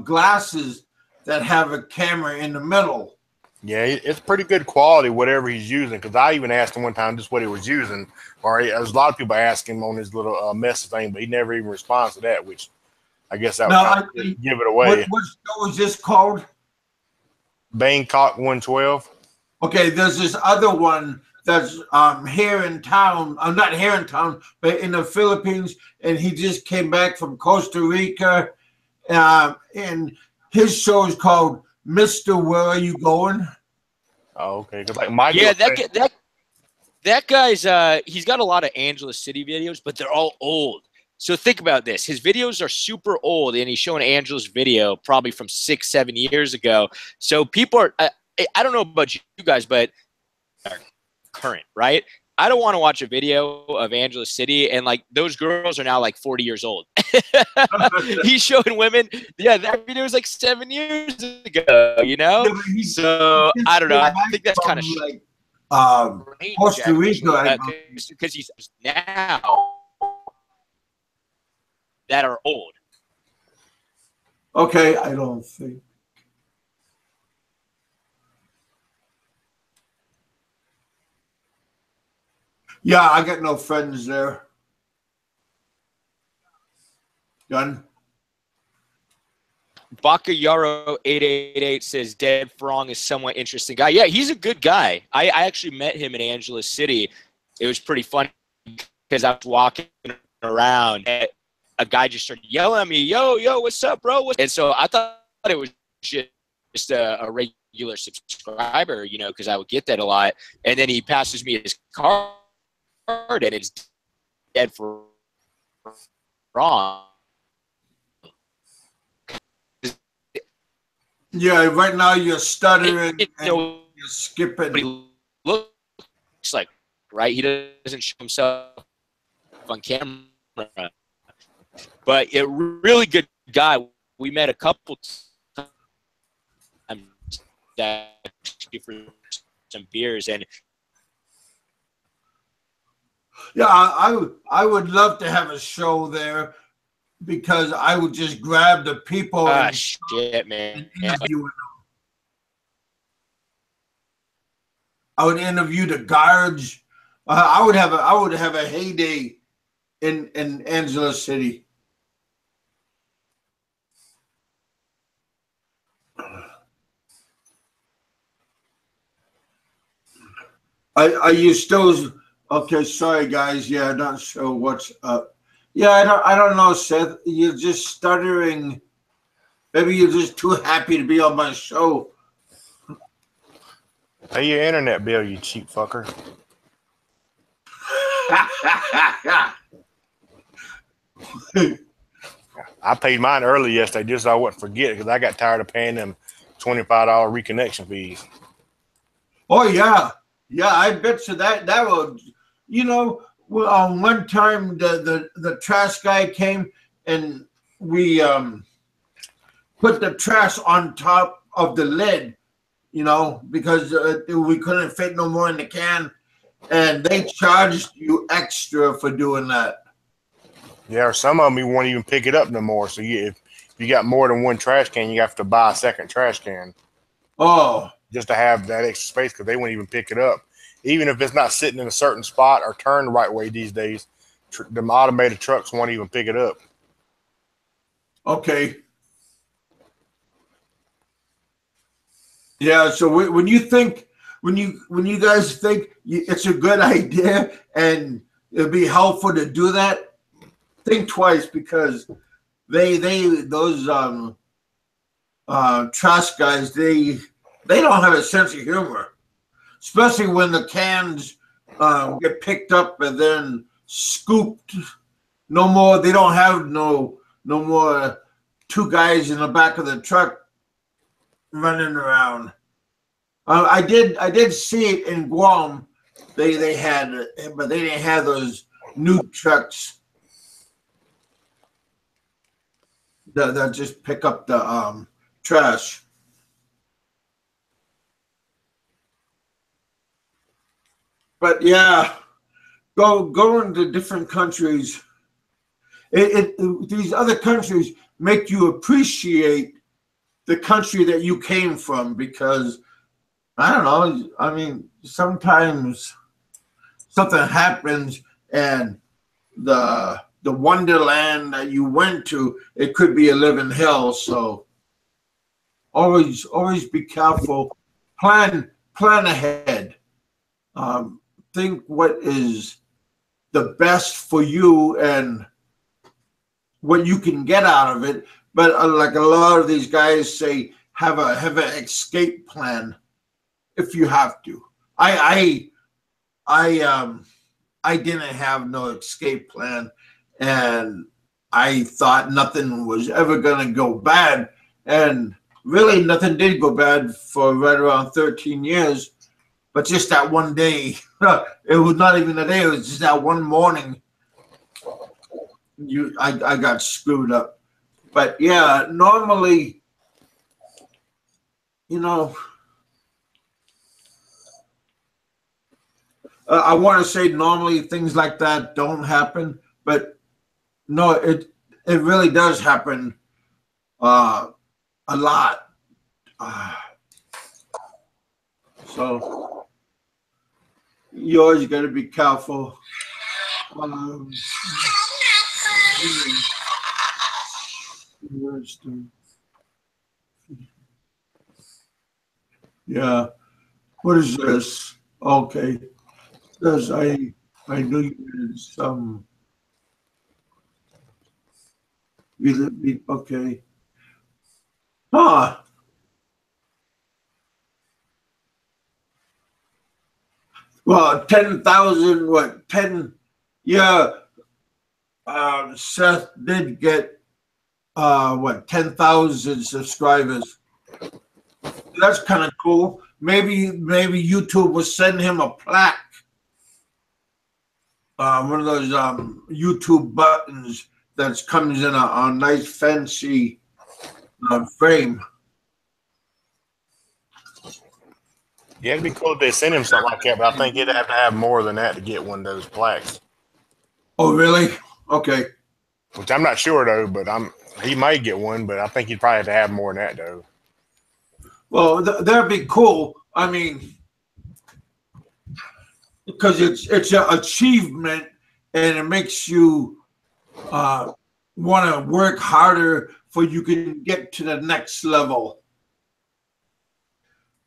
A: glasses that have a camera in the middle.
E: Yeah, it's pretty good quality, whatever he's using. Because I even asked him one time just what he was using, or there's a lot of people asking him on his little message thing, but he never even responds to that, which I guess that would give it away.
A: What show is this called?
E: Bangkok 112.
A: Okay, there's this other one that's here in town. I'm not here in town, but in the Philippines, and he just came back from Costa Rica, and his show is called Mr. Where Are You Going?
E: Oh, okay. Like Michael,
D: yeah, that guy's he's got a lot of Angeles City videos, but they're all old. So think about this. His videos are super old, and he's showing Angeles video probably from 6-7 years ago. So people are I don't know about you guys, but are current, right? I don't want to watch a video of Angeles City, and like those girls are now like 40 years old. He's showing women. Yeah, that video was like 7 years ago, you know? So I don't know. I think that's kind of
A: like Costa Rica,
D: because he's now that are old.
A: Okay, I don't think. Yeah, I got no friends there. Done.
D: Bakayaro 888 says Dead Frong is somewhat interesting guy. Yeah, he's a good guy. I actually met him in Angeles City. It was pretty funny because I was walking around and a guy just started yelling at me, yo, what's up, bro? And so I thought it was just a regular subscriber, you know, because I would get that a lot. And then he passes me his card and it's Dead Frong.
A: Yeah, right now you're stuttering and you're skipping.
D: Looks like, right? He doesn't show himself on camera, but a really good guy. We met a couple times for some beers, and
A: yeah, I would love to have a show there because I would just grab the people and
D: shit, man.
A: Interview them. I would interview the guards. I would have a heyday in Angeles City. Are you still okay? Sorry, guys. Yeah, not sure what's up. Yeah, I don't know, Seth. You're just stuttering. Maybe you're just too happy to be on my show.
E: Pay your internet bill, you cheap fucker. I paid mine early yesterday just so I wouldn't forget because I got tired of paying them $25 reconnection fees.
A: Oh yeah, I bet you that would, you know. Well, one time the trash guy came and we put the trash on top of the lid, you know, because we couldn't fit no more in the can, and they charged you extra for doing that.
E: Yeah, or some of them you won't even pick it up no more. So if you got more than one trash can, you have to buy a second trash can.
A: Oh,
E: just to have that extra space because they won't even pick it up. Even if it's not sitting in a certain spot or turned the right way these days, the automated trucks won't even pick it up.
A: Okay. Yeah. So when you guys think it's a good idea and it'd be helpful to do that, think twice because those trash guys they don't have a sense of humor. Especially when the cans get picked up and then scooped. No more. They don't have no more two guys in the back of the truck running around. I did see it in Guam. They had, but they didn't have those new trucks that just pick up the trash. But yeah, go into different countries. These other countries make you appreciate the country that you came from because I don't know. I mean, sometimes something happens and the wonderland that you went to, it could be a living hell. So always be careful. Plan ahead. Think what is the best for you and what you can get out of it. But like a lot of these guys say, have an escape plan if you have to. I didn't have no escape plan, and I thought nothing was ever gonna go bad, and really nothing did go bad for right around 13 years. But just that one day, it was not even a day, it was just that one morning I got screwed up. But yeah, normally, you know, I want to say normally things like that don't happen, but no, it really does happen a lot. So you always got to be careful. Yeah. What is this? Okay. Says I knew you did some. Okay. Huh. Well, 10,000. What 10? Yeah. Seth did get 10,000 subscribers. That's kind of cool. Maybe YouTube will send him a plaque. One of those YouTube buttons that comes in a nice fancy frame.
E: Yeah, it'd be cool if they sent him something like that, but I think he'd have to have more than that to get one of those plaques.
A: Oh, really? Okay.
E: Which I'm not sure though, but he might get one, but I think he'd probably have to have more than that though.
A: Well, that'd be cool. I mean, because it's an achievement, and it makes you want to work harder for you can get to the next level.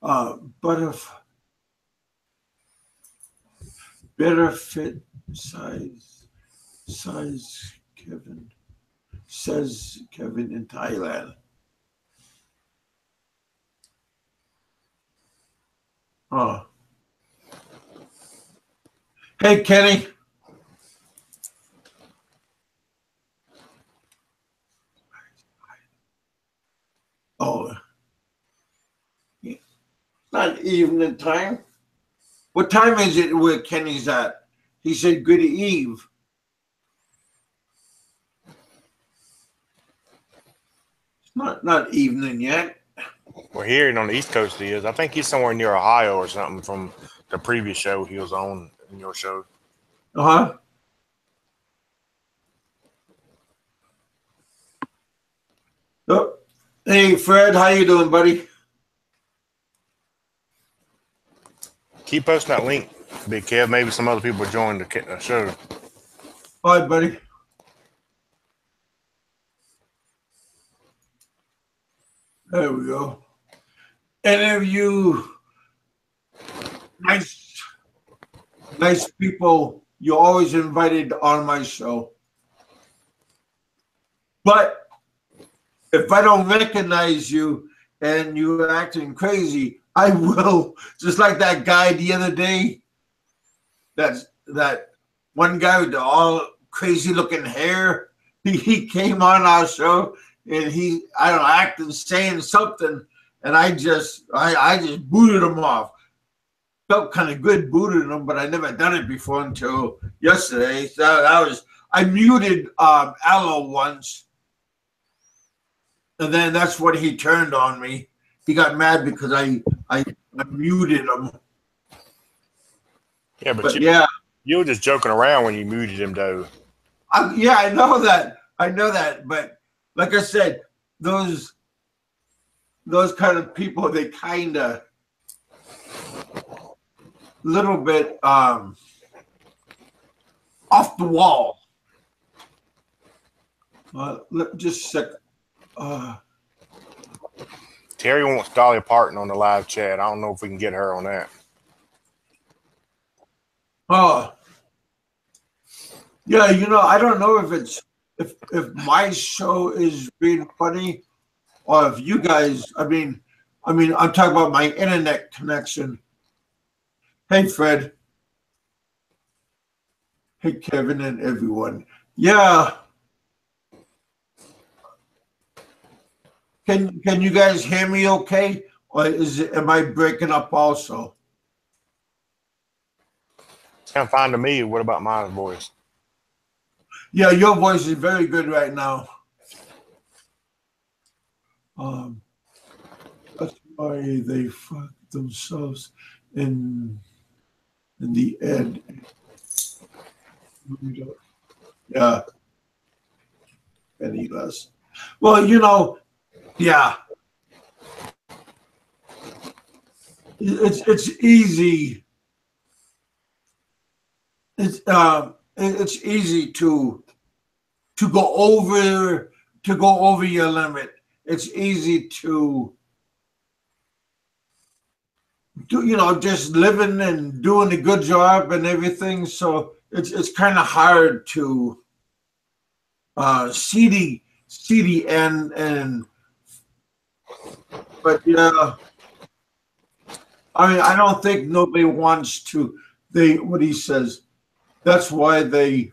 A: But if better fit size Kevin says Kevin in Thailand. Oh. Hey, Kenny. Oh. It's not evening time. What time is it where Kenny's at? He said good eve. It's not evening yet.
E: Well, here on the East Coast he is. I think he's somewhere near Ohio or something from the previous show he was on in your show.
A: Uh-huh. Oh. Hey, Fred, how you doing, buddy?
E: Keep posting that link, Big Kev. Maybe some other people join the show.
A: All right, buddy. There we go. Any of you nice people, you're always invited on my show. But if I don't recognize you and you're acting crazy, I will. Just like that guy the other day. That one guy with the all crazy looking hair. He came on our show and I don't know, acting, saying something, and I just booted him off. Felt kind of good booting him, but I never done it before until yesterday. So I muted Aloe once, and then that's when he turned on me. He got mad because I muted him.
E: Yeah, but you were just joking around when you muted him, though.
A: Yeah, I know that. But like I said, those kind of people, they kind of little bit off the wall. Just a sec.
E: Terry wants Dolly Parton on the live chat. I don't know if we can get her on that.
A: Oh, yeah. I don't know if my show is being funny or if you guys. I mean, I'm talking about my internet connection. Hey, Fred. Hey, Kevin, and everyone. Yeah. Can you guys hear me okay? Or am I breaking up also?
E: Sound fine to me. What about my voice?
A: Yeah, your voice is very good right now. That's why they fuck themselves in the end. Yeah. Any less. Well, Yeah. It's easy. It's easy to go over your limit. It's easy to do, just living and doing a good job and everything. So it's kind of hard to see the end. And but yeah, I mean, I don't think nobody wants to. What he says. That's why they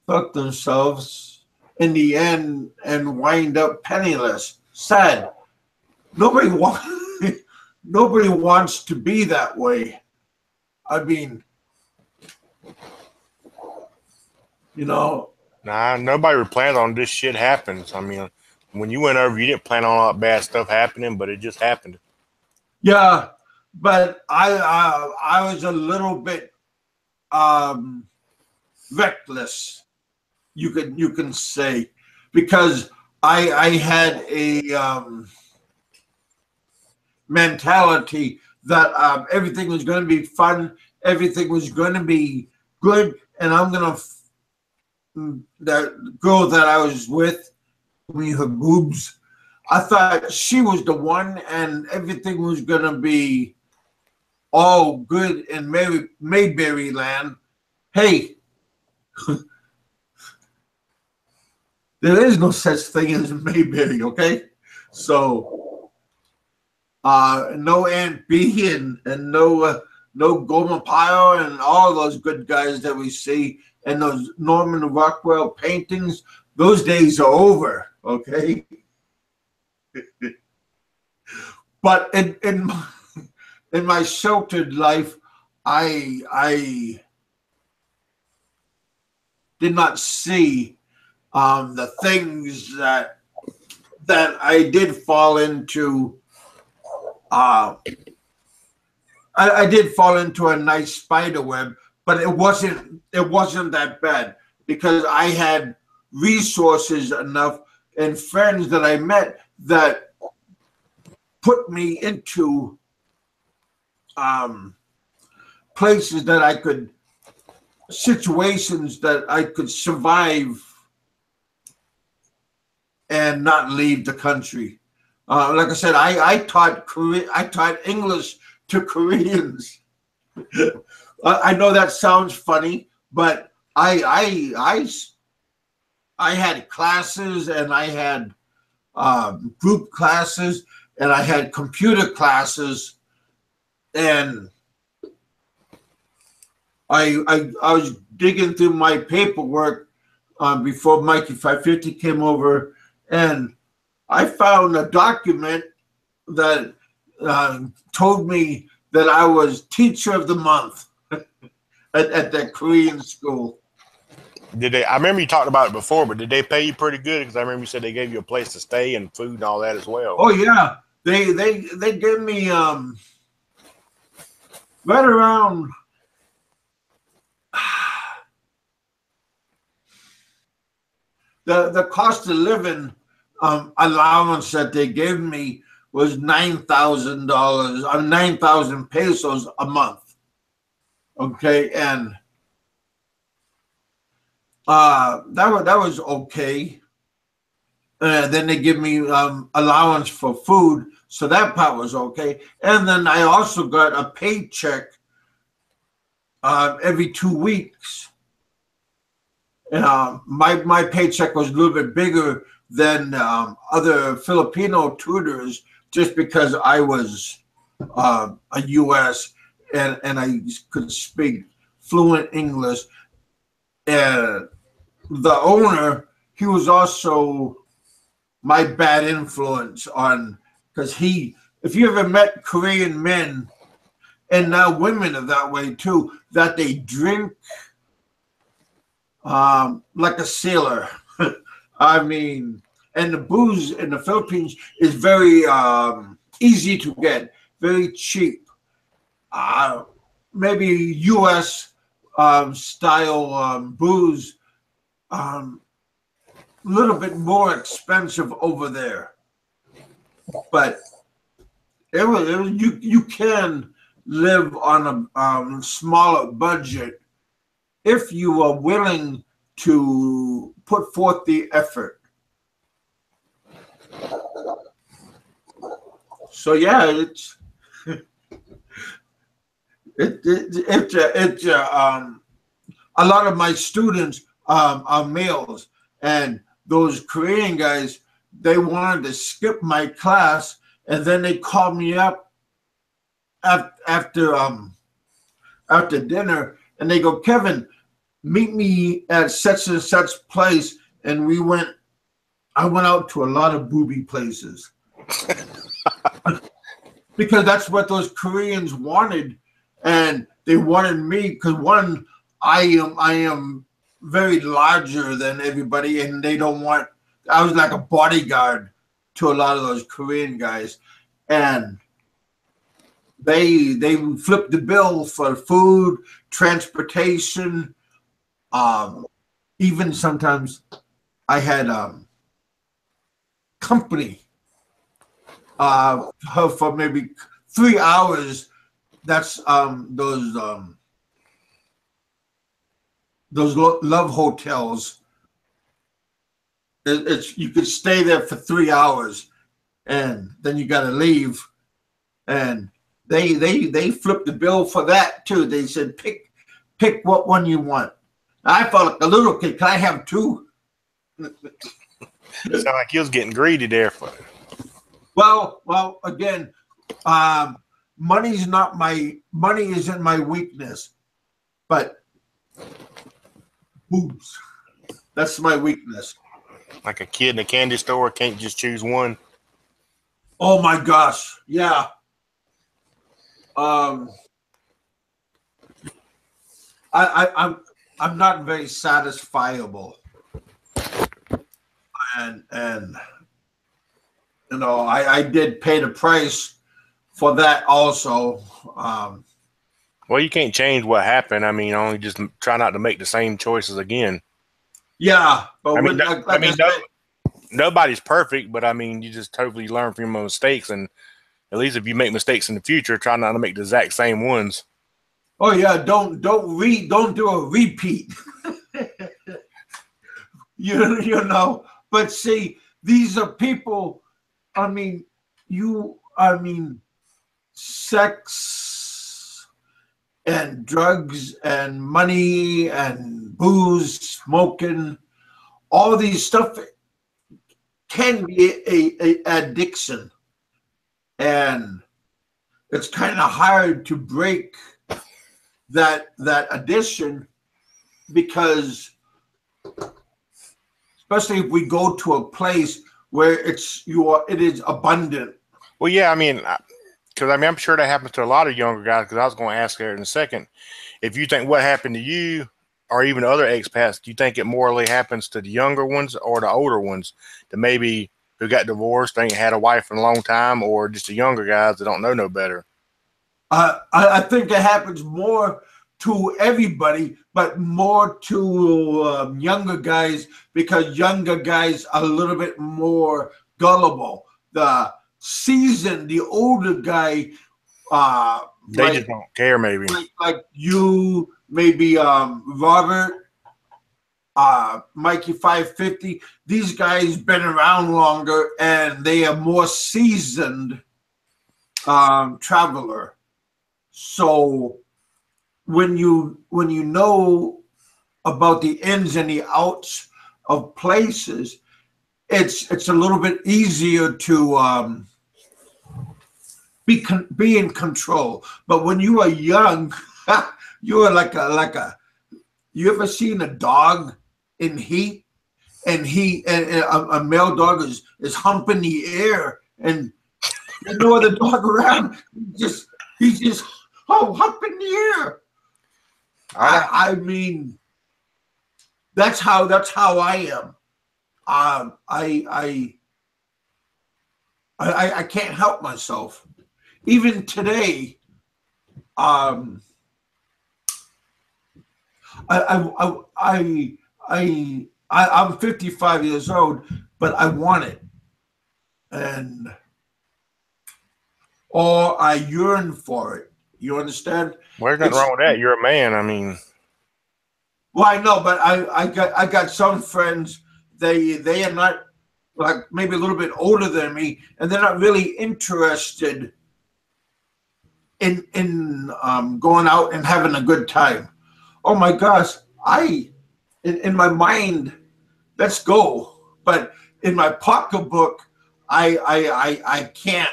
A: fuck themselves in the end and wind up penniless. Sad. Nobody wants. Nobody wants to be that way. I mean,
E: Nah, nobody planned on this shit happens. I mean, when you went over, you didn't plan on all that bad stuff happening, but it just happened.
A: Yeah, but I was a little bit reckless, you can say, because I had a mentality that everything was going to be fun, everything was going to be good, and I'm going to the girl that I was with, her boobs, I thought she was the one, and everything was going to be all good in Mayberry land. Hey, there is no such thing as Mayberry, okay? So, no Aunt B and no Gomer Pyle and all those good guys that we see and those Norman Rockwell paintings, those days are over, okay? But in my sheltered life, I did not see the things that I did fall into. I did fall into a nice spider web, but it wasn't that bad because I had resources enough and friends that I met that put me into places that I could, situations that I could survive and not leave the country. Like I said, I taught English to Koreans. I know that sounds funny, but I had classes and I had group classes and I had computer classes, and I was digging through my paperwork before Mikey 550 came over, and I found a document that told me that I was teacher of the month at that Korean school.
E: Did they? I remember you talked about it before, but did they pay you pretty good? Because I remember you said they gave you a place to stay and food and all that as well.
A: Oh yeah, they gave me right around the cost of living allowance that they gave me was $9,000, 9,000 pesos a month. Okay, and that was okay. Then they give me allowance for food, so that part was okay. And then I also got a paycheck every 2 weeks. My paycheck was a little bit bigger than other Filipino tutors, just because I was a U.S. and I could speak fluent English. And the owner, he was also my bad influence on, because if you ever met Korean men, and now women are that way too, that they drink like a sailor. I mean, and the booze in the Philippines is very easy to get, very cheap. Maybe U.S. Style booze, a little bit more expensive over there. but you can live on a smaller budget if you are willing to put forth the effort. So yeah, it's a lot of my students are males, and those Korean guys, they wanted to skip my class, and then they called me up after dinner, and they go, Kevin, meet me at such and such place, and I went out to a lot of booby places because that's what those Koreans wanted, and they wanted me because one, I am very larger than everybody, and they don't want. I was like a bodyguard to a lot of those Korean guys, and they flipped the bill for food, transportation, even sometimes I had company for maybe 3 hours. That's those love hotels. It's you could stay there for 3 hours, and then you got to leave. And they flipped the bill for that too. They said pick what one you want. I felt like a little kid. Can I have two?
E: It sounded like you was getting greedy there.
A: Well, again, money isn't my weakness, but boobs, that's my weakness.
E: Like a kid in a candy store can't just choose one.
A: Oh my gosh, yeah. I'm not very satisfiable, and you know I did pay the price for that also.
E: Well, you can't change what happened. I mean, only just try not to make the same choices again.
A: Yeah, but
E: nobody's perfect, but I mean, you just totally learn from your mistakes, and at least if you make mistakes in the future, try not to make the exact same ones.
A: Oh yeah, don't do a repeat. you know, but see, these are people. Sex and drugs and money and booze, smoking, all these stuff can be a addiction, and it's kind of hard to break that addiction, because especially if we go to a place where it is abundant.
E: Well, yeah, I mean, because I'm sure that happens to a lot of younger guys. Because I was going to ask her in a second, if you think what happened to you, or even other expats, do you think it morally happens to the younger ones or the older ones that maybe who got divorced, ain't had a wife in a long time, or just the younger guys that don't know no better?
A: I think it happens more to everybody, but more to younger guys, because younger guys are a little bit more gullible. The seasoned, the older guy,
E: they just don't care, maybe.
A: Like you, maybe Robert, Mikey 550. These guys been around longer, and they are more seasoned traveler. So when you know about the ins and the outs of places, it's a little bit easier to be in control. But when you are young, you are like a. You ever seen a dog in heat, and a male dog is humping the air, and there's no other dog around. He's just humping the air. I mean, that's how I am. I can't help myself. Even today, I'm 55 years old, but I want it, and or I yearn for it. You understand?
E: Well, there's nothing wrong with that. You're a man. I mean,
A: well, I know, but I got some friends. They are not, like, maybe a little bit older than me, and they're not really interested in going out and having a good time. Oh my gosh, in my mind, let's go, but in my pocketbook, I can't.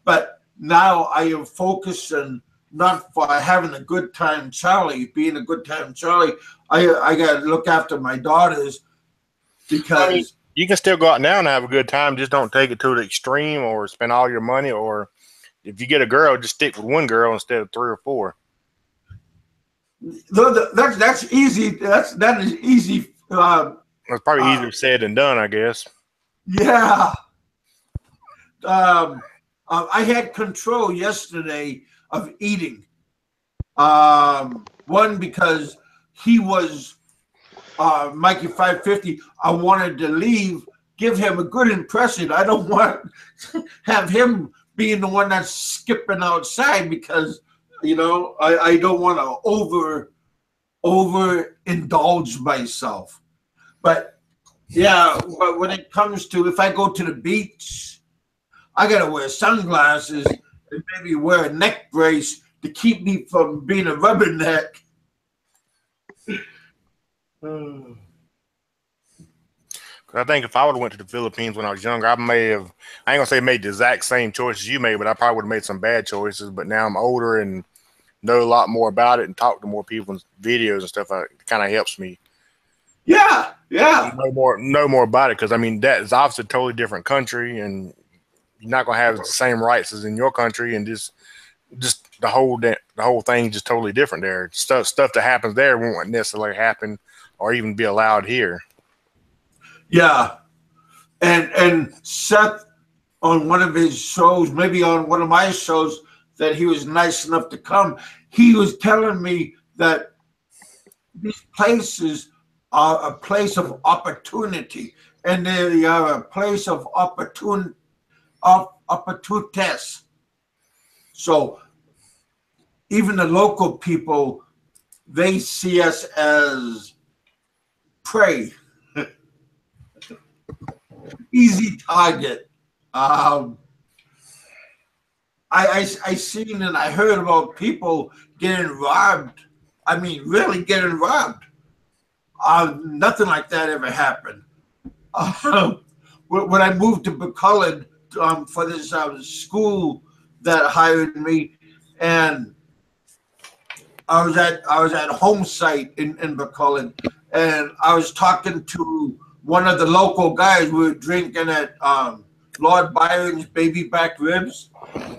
A: But now I am focusing not for having a good time, Charlie, being a good time, Charlie. I got to look after my daughters because.
E: I mean, you can still go out now and have a good time. Just don't take it to the extreme or spend all your money. Or if you get a girl, just stick with one girl instead of 3 or 4.
A: That's easy. That is easy.
E: It's probably easier said than done, I guess.
A: Yeah. I had control yesterday of eating. One, because he was Mikey 550. I wanted to leave, give him a good impression. I don't want to have him being the one that's skipping outside because, you know, I don't want to overindulge myself. But yeah, but when it comes to, if I go to the beach, I gotta wear sunglasses and maybe wear a neck brace to keep me from being a rubberneck.
E: I think if I would have went to the Philippines when I was younger, I ain't gonna say made the exact same choices you made, but I probably would have made some bad choices. But now I'm older and know a lot more about it and talk to more people and videos and stuff. It kind of helps me.
A: Yeah.
E: Know more about it, because I mean that is obviously a totally different country, and you're not gonna have the same rights as in your country, and just the whole thing just totally different there. Stuff that happens there won't necessarily happen or even be allowed here.
A: Yeah, and Seth, on one of his shows, maybe on one of my shows, that he was nice enough to come, he was telling me that these places are a place of opportunity, and they are a place of opportunities. So even the local people, they see us as prey. Easy target. I seen and I heard about people getting robbed. I mean, really getting robbed. Nothing like that ever happened. When I moved to McCullough for this school that hired me, and I was at home site in McCullough, and I was talking to one of the local guys. We were drinking at Lord Byron's Baby Back Ribs,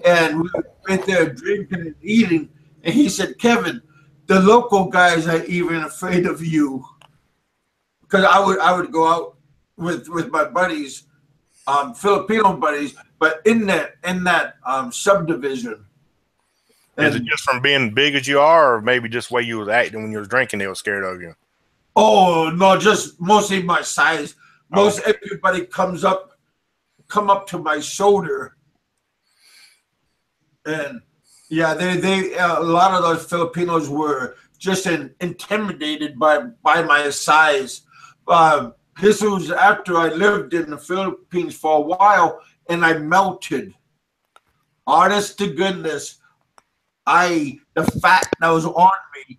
A: and we were right there drinking and eating. And he said, "Kevin, the local guys are even afraid of you," because I would go out with my buddies, Filipino buddies, but in that subdivision.
E: Is it just from being big as you are, or maybe just the way you was acting when you was drinking, they were scared of you?
A: Oh no, just mostly my size. Everybody come up to my shoulder, and yeah, they a lot of those Filipinos were just intimidated by my size. This was after I lived in the Philippines for a while, and I melted. Honest to goodness, the fat that was on me,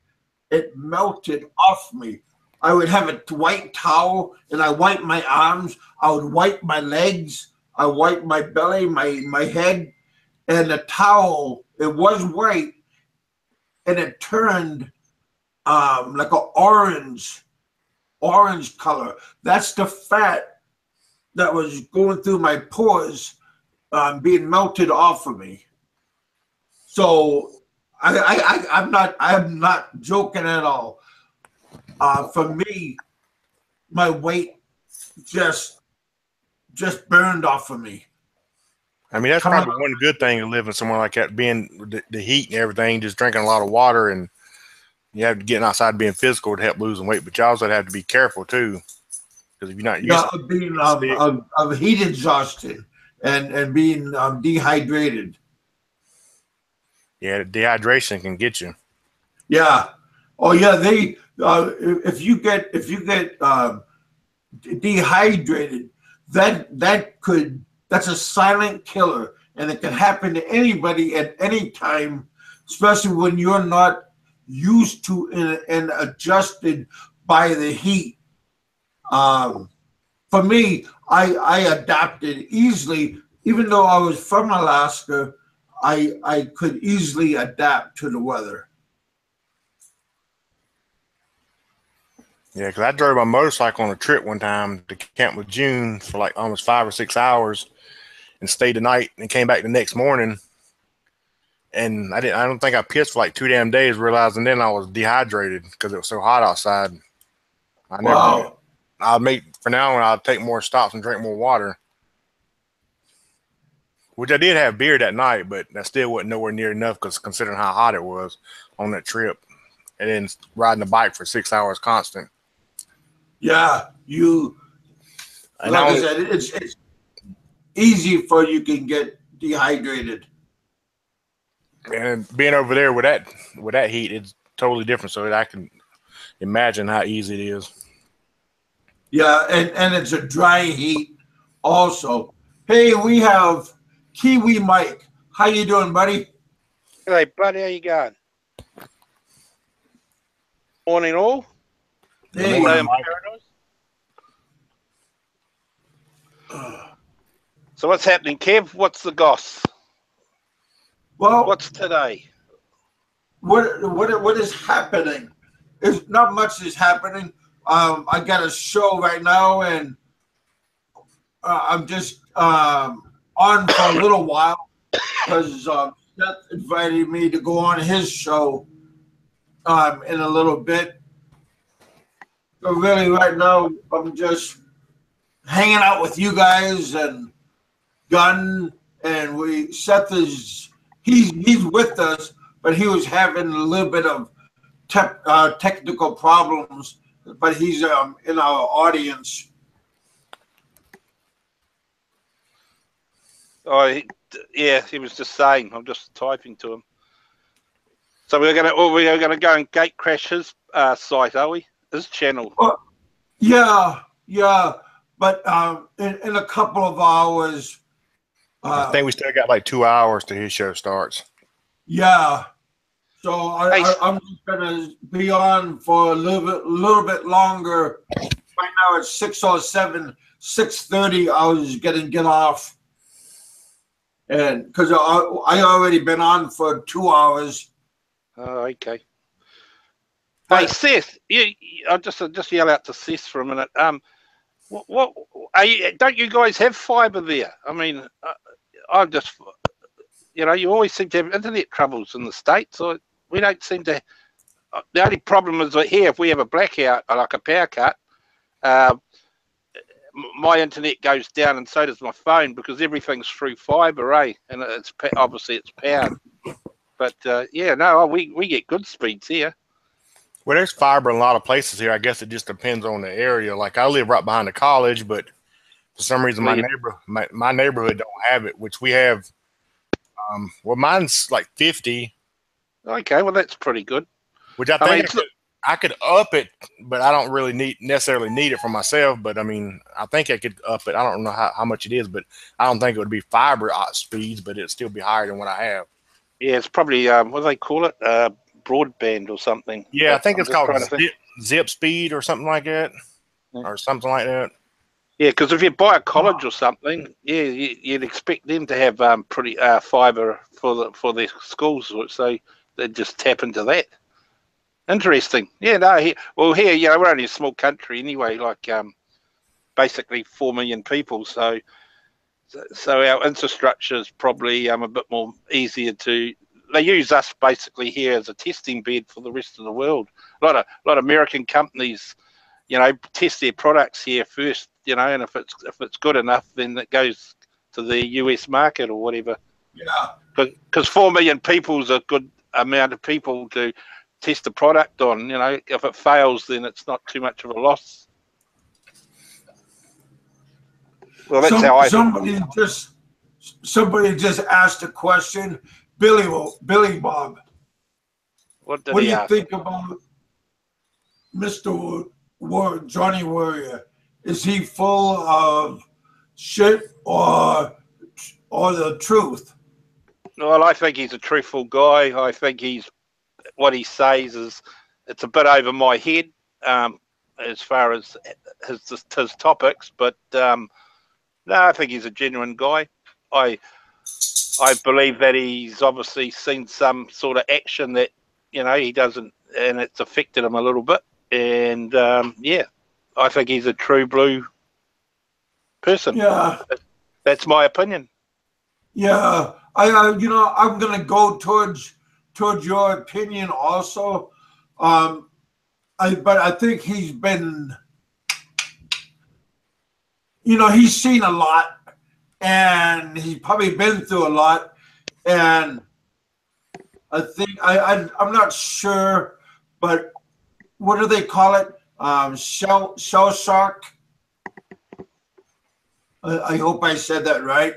A: it melted off me. I would have a white towel, and I wipe my arms. I would wipe my legs. I wipe my belly, my head, and the towel, it was white, and it turned like an orange color. That's the fat that was going through my pores, being melted off of me. So I'm not joking at all. For me, my weight just burned off of me.
E: I mean, that's probably one good thing of living somewhere like that, being the heat and everything, just drinking a lot of water, and you have to get outside being physical to help losing weight. But you also have to be careful too, because if you're not used to
A: being of heat exhausted and being dehydrated.
E: Yeah, dehydration can get you.
A: Yeah. Oh yeah. They if you get dehydrated, that's a silent killer, and it can happen to anybody at any time, especially when you're not used to and adjusted by the heat. For me, I adapted easily, even though I was from Alaska. I could easily adapt to the weather.
E: Yeah, because I drove my motorcycle on a trip one time to Camp Lejeune for like almost 5 or 6 hours and stayed the night and came back the next morning. And I don't think I pissed for like 2 damn days, realizing then I was dehydrated because it was so hot outside. From now on, I'll take more stops and drink more water. Which I did have beer that night, but that still wasn't nowhere near enough because considering how hot it was on that trip. And then riding the bike for 6 hours constant.
A: Yeah, I said, it's easy for you can get dehydrated.
E: And being over there with that heat, it's totally different. So I can imagine how easy it is.
A: Yeah, and it's a dry heat also. Hey, we have Kiwi Mike. How you doing, buddy?
F: Hey, buddy, how you going? Morning, all.
A: Hey,
F: So what's happening, Kev? What's the goss?
A: well,
F: What's today?
A: what is happening? There's not much is happening. I got a show right now, and I'm just on for a little while because Seth invited me to go on his show in a little bit. So really, right now, I'm just hanging out with you guys and Gunn, and Seth he's with us, but he was having a little bit of technical problems, but he's in our audience.
F: Oh, he was just saying. I'm just typing to him. So we're gonna go and gate crash his site, are we? His channel.
A: Yeah, but in a couple of hours.
E: I think we still got like 2 hours till his show starts.
A: Yeah. So I'm just gonna be on for a little bit longer. Right now it's 6:07, 6:30. I was get off, and because I already been on for 2 hours.
F: Oh, okay. Hey, Seth, I'll just yell out to Seth for a minute. What don't you guys have fibre there? I mean, I'm just, you always seem to have internet troubles in the States. We don't seem to. The only problem is that here, if we have a blackout, like a power cut, my internet goes down, and so does my phone because everything's through fibre, and it's obviously it's powered. But we get good speeds here.
E: Well, there's fiber in a lot of places here. I guess it just depends on the area. Like I live right behind the college, but for some reason my neighborhood don't have it, which we have. Well, mine's like 50.
F: Okay, well that's pretty good.
E: Which I think I could up it, but I don't really necessarily need it for myself. But I mean, I think I could up it. I don't know how much it is, but I don't think it would be fiber speeds, but it'd still be higher than what I have.
F: Yeah, it's probably what do they call it? Broadband or something.
E: Yeah, I think it's called zip speed or something like that, or something like that.
F: Yeah, because if you buy a college or something, you'd expect them to have pretty fiber for their schools, so they just tap into that. Interesting. Yeah, no. Here, we're only a small country anyway, like basically 4 million people, so our infrastructure is probably a bit more easier to. They use us basically here as a testing bed for the rest of the world. A lot of American companies, test their products here first, and if it's good enough, then it goes to the US market or whatever.
A: Yeah.
F: Because 4 million people is a good amount of people to test the product on. If it fails, then it's not too much of a loss. Well, that's how I.
A: Somebody just asked a question. Billy Bob.
F: What
A: do you think about Mr. Johnny Warrior? Is he full of shit or the truth?
F: Well, I think he's a truthful guy. I think what he says is it's a bit over my head as far as his topics, but no, I think he's a genuine guy. I believe that he's obviously seen some sort of action that he doesn't, and it's affected him a little bit. And yeah, I think he's a true blue person.
A: Yeah,
F: that's my opinion.
A: Yeah, I'm gonna go towards your opinion also. But I think he's been, he's seen a lot, and he's probably been through a lot, and I think I'm not sure, but what do they call it? Shell shock. I hope I said that right.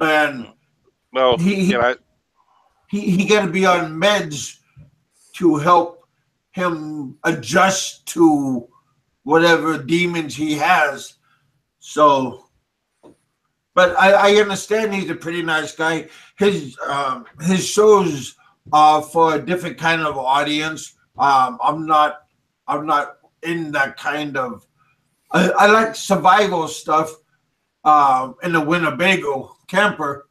A: And
F: well,
A: he got to be on meds to help him adjust to whatever demons he has. So, but I understand he's a pretty nice guy. His shows are for a different kind of audience. I'm not in that kind of. I like survival stuff in the Winnebago camper,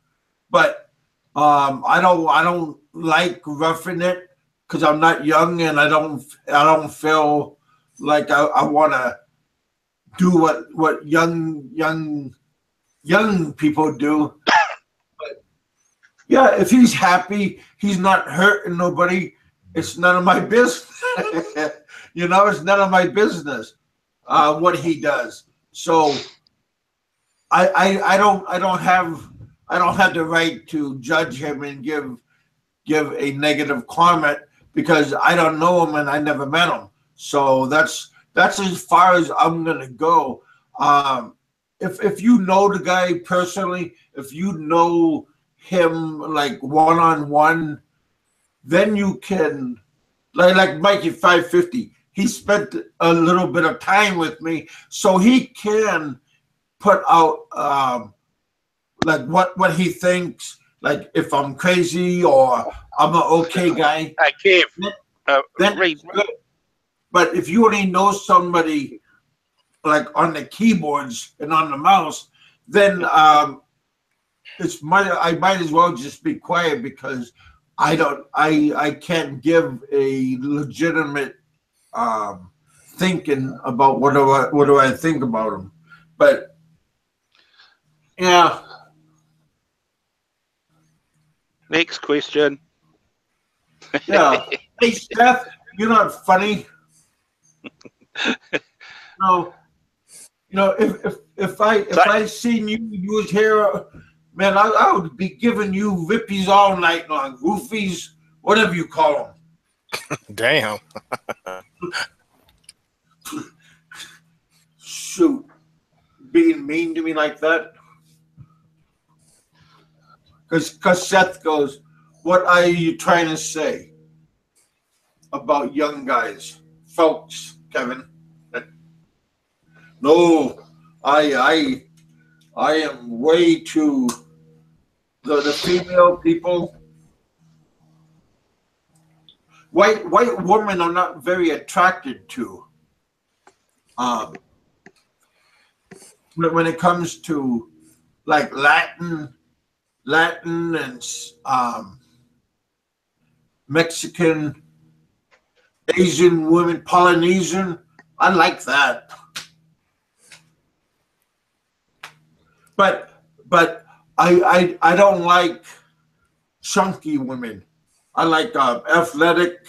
A: but I don't like roughing it because I'm not young and I don't feel like I want to do what young people do. But yeah, if he's happy, he's not hurting nobody. It's none of my business. It's none of my business what he does. So I don't have the right to judge him and give a negative comment because I don't know him and I never met him. So that's as far as I'm gonna go. If you know the guy personally, if you know him like one-on-one, then you can like Mikey 550. He spent a little bit of time with me, so he can put out like what he thinks, like if I'm crazy or I'm an okay guy.
F: I can't
A: read. But if you only know somebody like on the keyboards and on the mouse, then I might as well just be quiet because I can't give a legitimate thinking about what do I think about him. But yeah.
F: Next question.
A: Yeah. Hey Steph, you're not funny. No. If I seen you was here, man, I would be giving you rippies all night long, roofies, whatever you call them.
E: Damn.
A: Shoot, being mean to me like that. Because Seth goes, what are you trying to say about young guys, folks, Kevin? No, I am way too the female people. White women are not very attracted to. When it comes to like Latin and Mexican, Asian women, Polynesian, I like that. But I don't like chunky women. I like athletic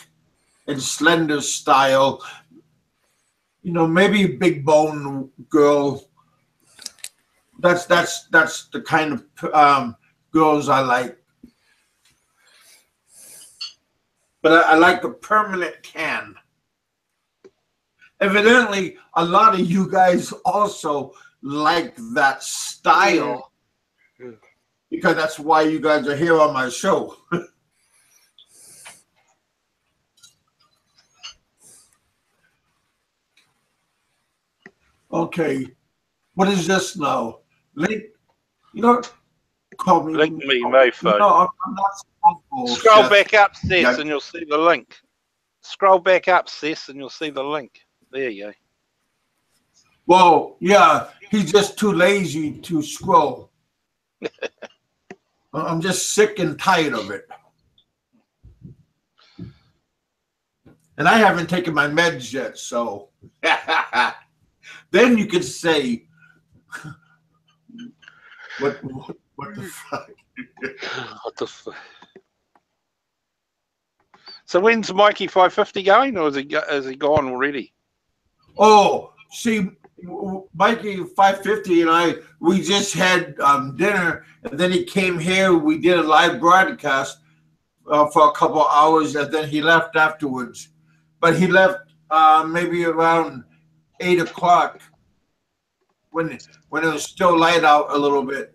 A: and slender style. Maybe a big bone girl. That's the kind of girls I like. But I like a permanent tan. Evidently, a lot of you guys also like that style. because that's why you guys are here on my show. Okay, what is this now? Link, you know, call me.
F: Link me, mofo.
A: No, I'm not supposed to.
F: Scroll back up, Seth,
A: Yeah.
F: and you'll see the link. Scroll back up, Seth, and you'll see the link. There you go.
A: Well, yeah, he's just too lazy to scroll. I'm just sick and tired of it. And I haven't taken my meds yet, so then you could say, what the fuck?
F: What the fuck? So when's Mikey 550 going, or is he gone already?
A: Oh, see, Mikey 550 and we just had dinner, and then he came here. We did a live broadcast for a couple of hours, and then he left afterwards. But he left maybe around 8 o'clock when it was still light out a little bit.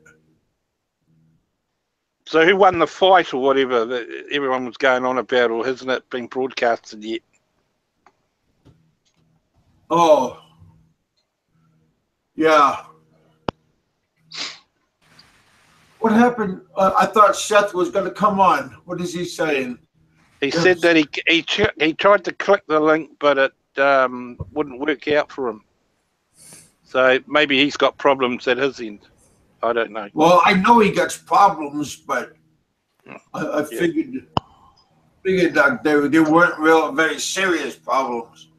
F: So who won the fight or whatever that everyone was going on about, or hasn't it been broadcasted yet?
A: Oh, yeah. What happened? I thought Seth was going to come on. What is he saying?
F: He said that he tried to click the link, but it wouldn't work out for him. So maybe he's got problems at his end. I don't know.
A: Well, I know he gets problems, but I figured that they weren't very serious problems.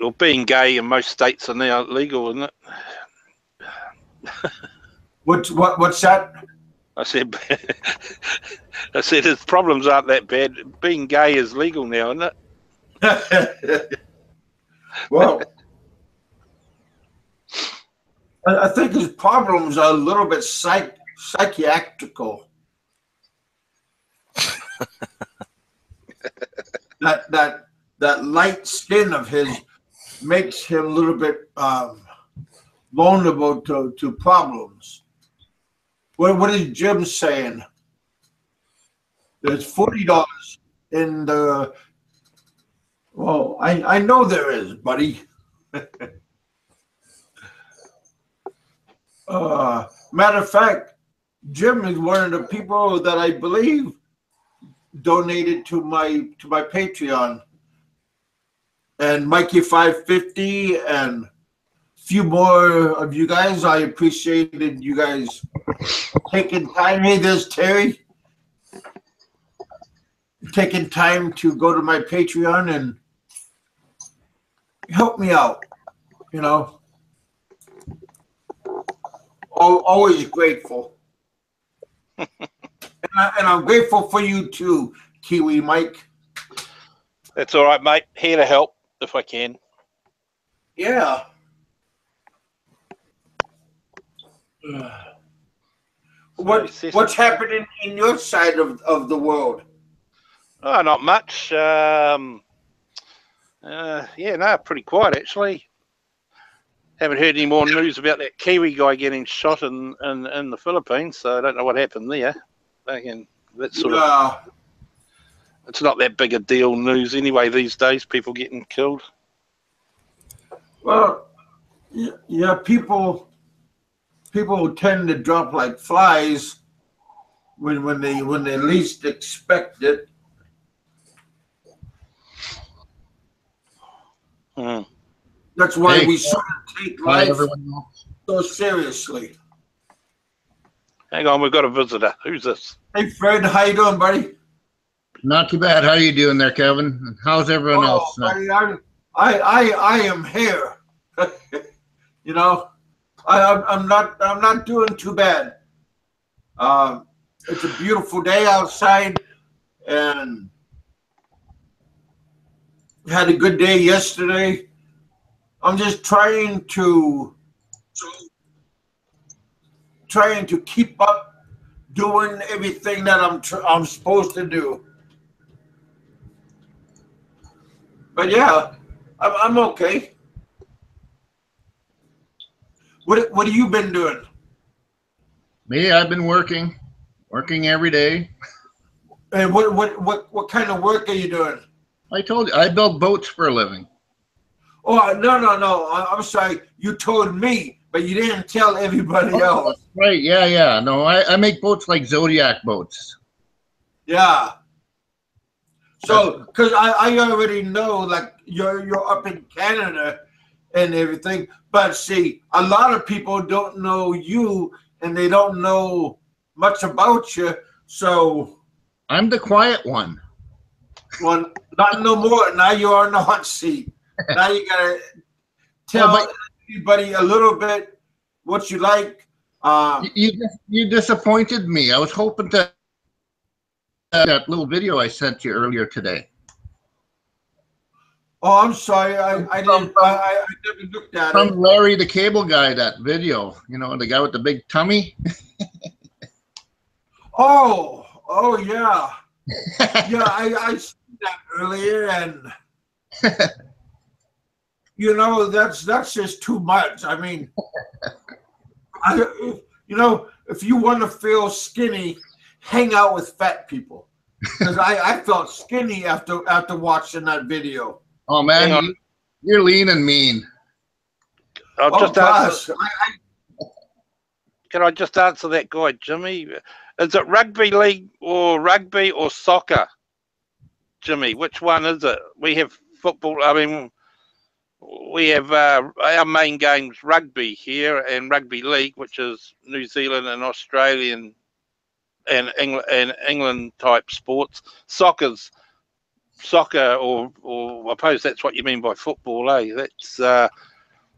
F: Well, being gay in most states are now legal, isn't it?
A: What's that?
F: I said his problems aren't that bad. Being gay is legal now, isn't it?
A: Well, I think his problems are a little bit psychiatrical. that light skin of his makes him a little bit vulnerable to problems. What is Jim saying? There's $40 in the. Well, I know there is, buddy. Matter of fact, Jim is one of the people that I believe donated to my Patreon, and Mikey 550 and a few more of you guys. I appreciated you guys taking time. Hey, there's Terry. Taking time to go to my Patreon and help me out, you know. Always grateful. and I'm grateful for you too, Kiwi Mike.
F: That's all right, mate. Here to help if I can.
A: Yeah. What's happening in your side of the world?
F: Oh, not much. Yeah, no, pretty quiet actually. Haven't heard any more news about that Kiwi guy getting shot in the Philippines, so I don't know what happened there. Again, that's sort of, it's not that big a deal news anyway these days, people getting killed.
A: Well, yeah, people tend to drop like flies when they least expect it.
F: Hmm.
A: That's why we sort of take life so seriously.
F: Hang on, we've got a visitor. Who's this?
A: Hey, Fred, how you doing, buddy?
G: Not too bad. How you doing there, Kevin? How's everyone else?
A: Buddy, I am here. You know, I'm not doing too bad. It's a beautiful day outside, and had a good day yesterday. I'm just trying to keep up doing everything that I'm supposed to do. But yeah, I'm okay. What have you been doing?
G: Me, I've been working every day.
A: And what kind of work are you doing?
G: I told you, I build boats for a living.
A: Oh, no. I'm sorry. You told me, but you didn't tell everybody else.
G: Right, yeah. No, I make boats like Zodiac boats.
A: Yeah. So, because I already know, like, you're up in Canada and everything, but see, a lot of people don't know you, and they don't know much about you, so...
G: I'm the quiet one.
A: Well, not no more. Now you're on the hot seat. Now you gotta tell everybody a little bit what you like.
G: You disappointed me. I was hoping to that little video I sent you earlier today.
A: Oh, I'm sorry. I didn't. I never looked at it.
G: From Larry the Cable Guy, that video. You know, the guy with the big tummy.
A: Oh yeah. Yeah, I seen that earlier, and you know that's just too much. I mean, if you want to feel skinny, hang out with fat people, because I felt skinny after watching that video.
G: Oh man, you're lean and mean.
F: Can I just answer that guy, Jimmy? Is it rugby league or rugby or soccer, Jimmy? Which one is it? We have football. I mean, we have our main games rugby here and rugby league, which is New Zealand and Australian and England type sports. Soccer, or I suppose that's what you mean by football, eh?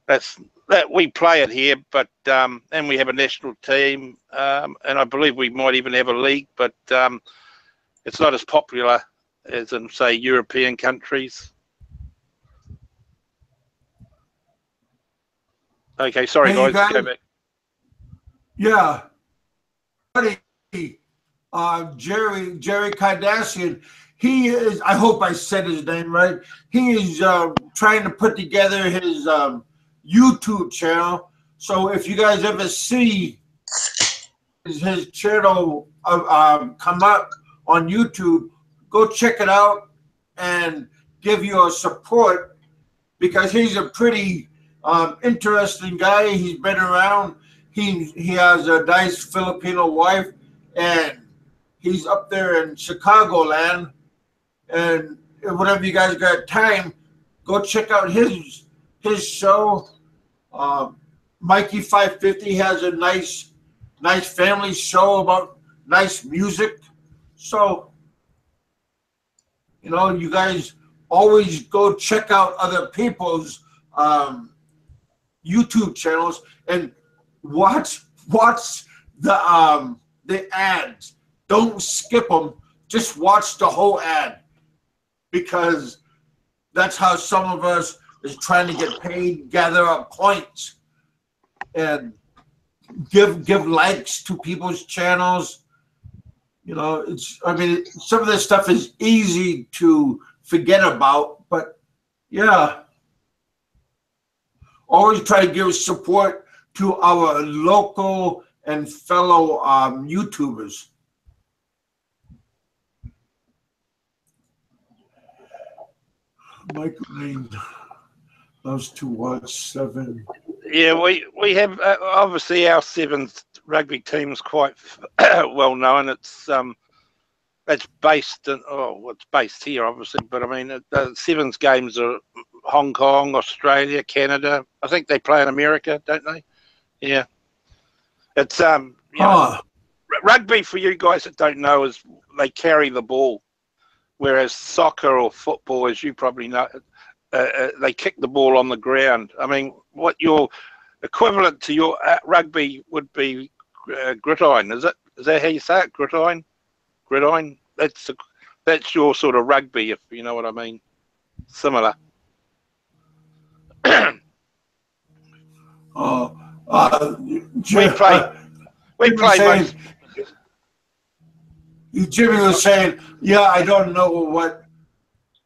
F: That's that we play it here, but and we have a national team, and I believe we might even have a league, but it's not as popular as in, say, European countries. Okay, sorry, guys. Go back.
A: Yeah. Jerry Kardashian, he is, I hope I said his name right, he is trying to put together his YouTube channel. So if you guys ever see his channel come up on YouTube, go check it out and give your support, because he's a pretty interesting guy. He's been around. He has a nice Filipino wife, and he's up there in Chicagoland. And whenever you guys got time, go check out his show. Mikey 550 has a nice family show about nice music. So, you guys always go check out other people's YouTube channels and watch the ads. Don't skip them. Just watch the whole ad, because that's how some of us is trying to get paid, gather up points, and give likes to people's channels. Some of this stuff is easy to forget about, but yeah, always try to give support to our local and fellow YouTubers. Michael Lane loves to watch Seven.
F: Yeah, we have obviously our Sevens rugby team is quite well known. It's based in it's based here obviously, but I mean the Sevens games are Hong Kong, Australia, Canada. I think they play in America, don't they? Yeah, it's rugby, for you guys that don't know, is they carry the ball, whereas soccer or football, as you probably know, they kick the ball on the ground. I mean, what your equivalent to your rugby would be gridiron, is it? Is that how you say it? Gridiron? That's your sort of rugby, if you know what I mean. Similar. We play most.
A: Jimmy was saying, yeah, I don't know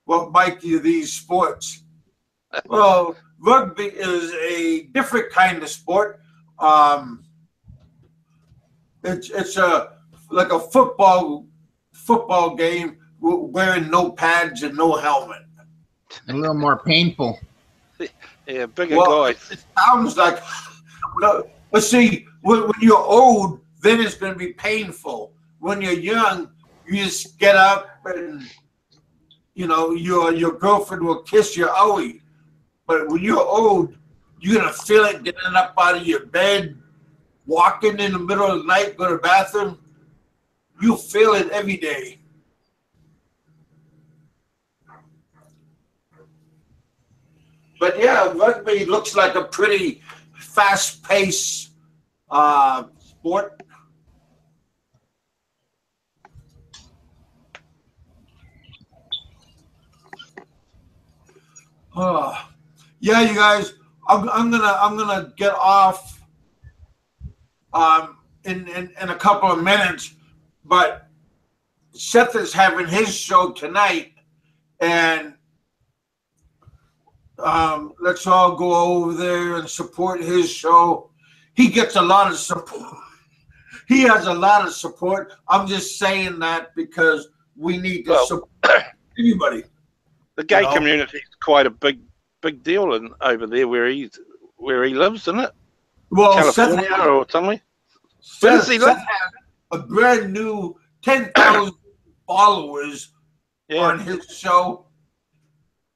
A: what might be these sports. Well, rugby is a different kind of sport. it's like a football game wearing no pads and no helmet.
G: A little more painful.
F: Yeah, bigger guys.
A: It sounds like no. But see, when you're old, then it's going to be painful. When you're young, you just get up and your girlfriend will kiss you owie. But when you're old, you're gonna feel it getting up out of your bed, walking in the middle of the night, go to the bathroom. You feel it every day. But yeah, rugby looks like a pretty fast-paced sport. Yeah, you guys, I'm gonna get off in a couple of minutes, but Seth is having his show tonight, and let's all go over there and support his show. He gets a lot of support. He has a lot of support. I'm just saying that because we need to support anybody.
F: The gay community is quite a big deal over there where he lives, isn't it?
A: Well,
F: California
A: Seth,
F: or something. Where does he live?
A: Seth has a brand new 10,000 followers on his show,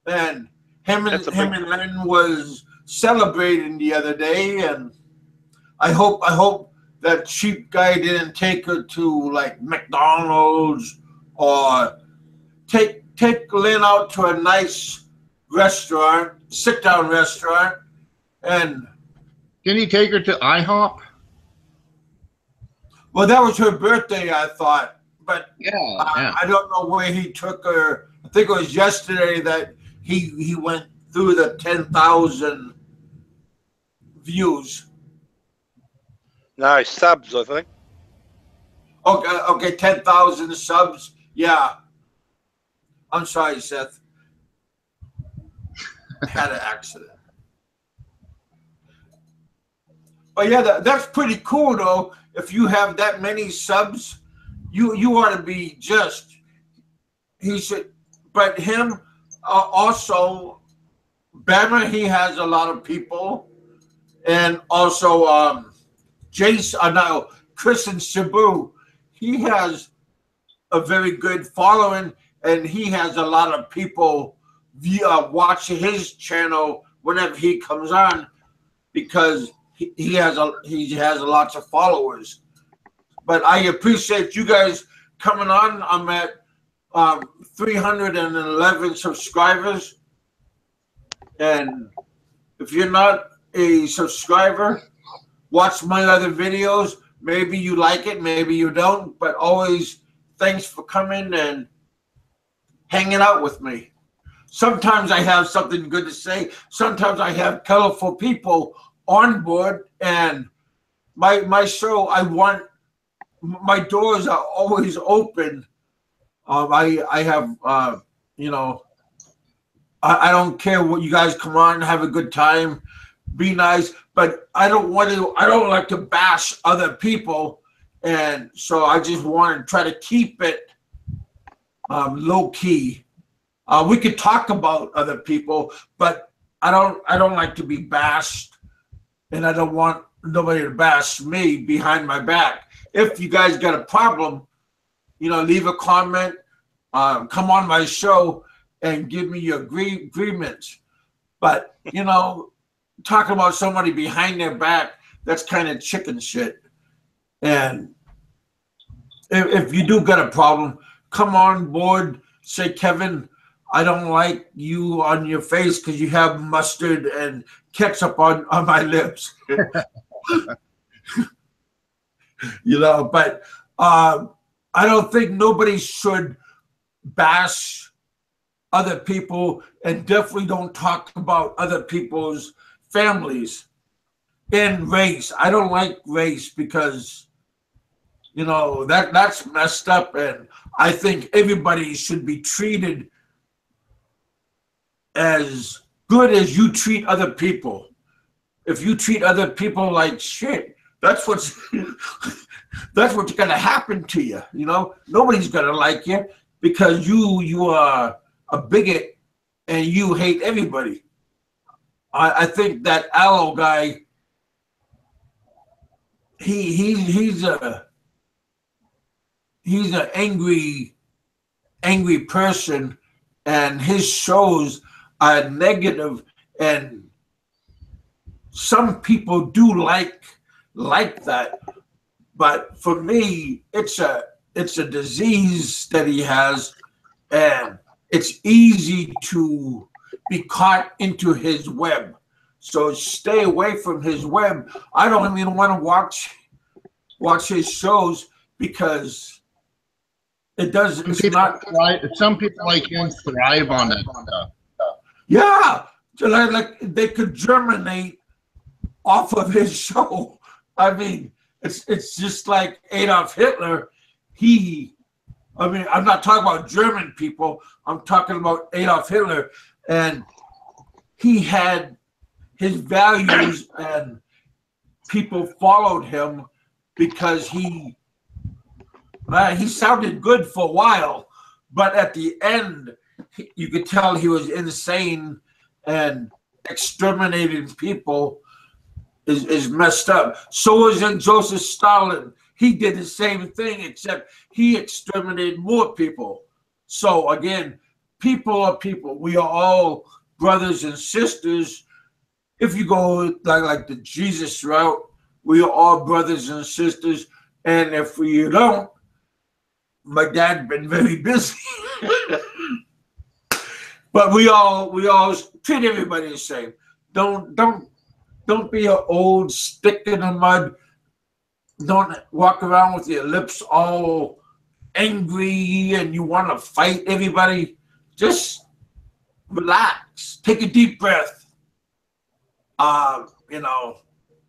A: and him and Len was celebrating the other day, and I hope that cheap guy didn't take her to like McDonald's or take Lynn out to a nice restaurant, sit-down restaurant, and
G: Didn't he take her to IHOP?
A: Well, that was her birthday, I thought, but
G: Yeah.
A: I don't know where he took her. I think it was yesterday that he went through the 10,000 views.
F: No, subs, I think.
A: Okay, 10,000 subs. Yeah. I'm sorry, Seth. Had an accident. But yeah, that's pretty cool, though. If you have that many subs, you ought to be just. He should, but him also, Banner. He has a lot of people, and also Chris and Cebu. He has a very good following, and he has a lot of people watch his channel whenever he comes on because he has lots of followers. But I appreciate you guys coming on. I'm at 311 subscribers, and if you're not a subscriber, watch my other videos. Maybe you like it, maybe you don't, but always thanks for coming and hanging out with me. Sometimes I have something good to say. Sometimes I have colorful people on board, and my show, my doors are always open. I have, I don't care what you guys come on, have a good time, be nice, but I don't like to bash other people. And so I just want to try to keep it low key. We could talk about other people, but I don't like to be bashed, and I don't want nobody to bash me behind my back. If you guys got a problem, leave a comment, come on my show and give me your agreements. But, talking about somebody behind their back, that's kind of chicken shit. And if you do got a problem, come on board, say, Kevin, I don't like you on your face because you have mustard and ketchup on my lips. But I don't think nobody should bash other people, and definitely don't talk about other people's families and race. I don't like race because, that's messed up, and I think everybody should be treated as good as you treat other people. If you treat other people like shit, That's what's that's what's going to happen to you. You know, nobody's going to like you because you are a bigot and you hate everybody. I think that Aloe guy, he's an angry person, and his shows are negative, and some people do like that, but for me, it's a disease that he has, and it's easy to be caught into his web. So stay away from his web. I don't even want to watch his shows because it does.
G: Some people like him thrive on that stuff.
A: Yeah, like they could germinate off of his show. I mean, it's just like Adolf Hitler. I'm not talking about German people. I'm talking about Adolf Hitler, and he had his values, and people followed him because he sounded good for a while, but at the end, you could tell he was insane, and exterminating people is messed up. So was Joseph Stalin. He did the same thing, except he exterminated more people. So again, people are people. We are all brothers and sisters. If you go like the Jesus route, we are all brothers and sisters. And if you don't, my dad's been very busy. But we all treat everybody the same. Don't be an old stick in the mud. Don't walk around with your lips all angry and you want to fight everybody. Just relax. Take a deep breath.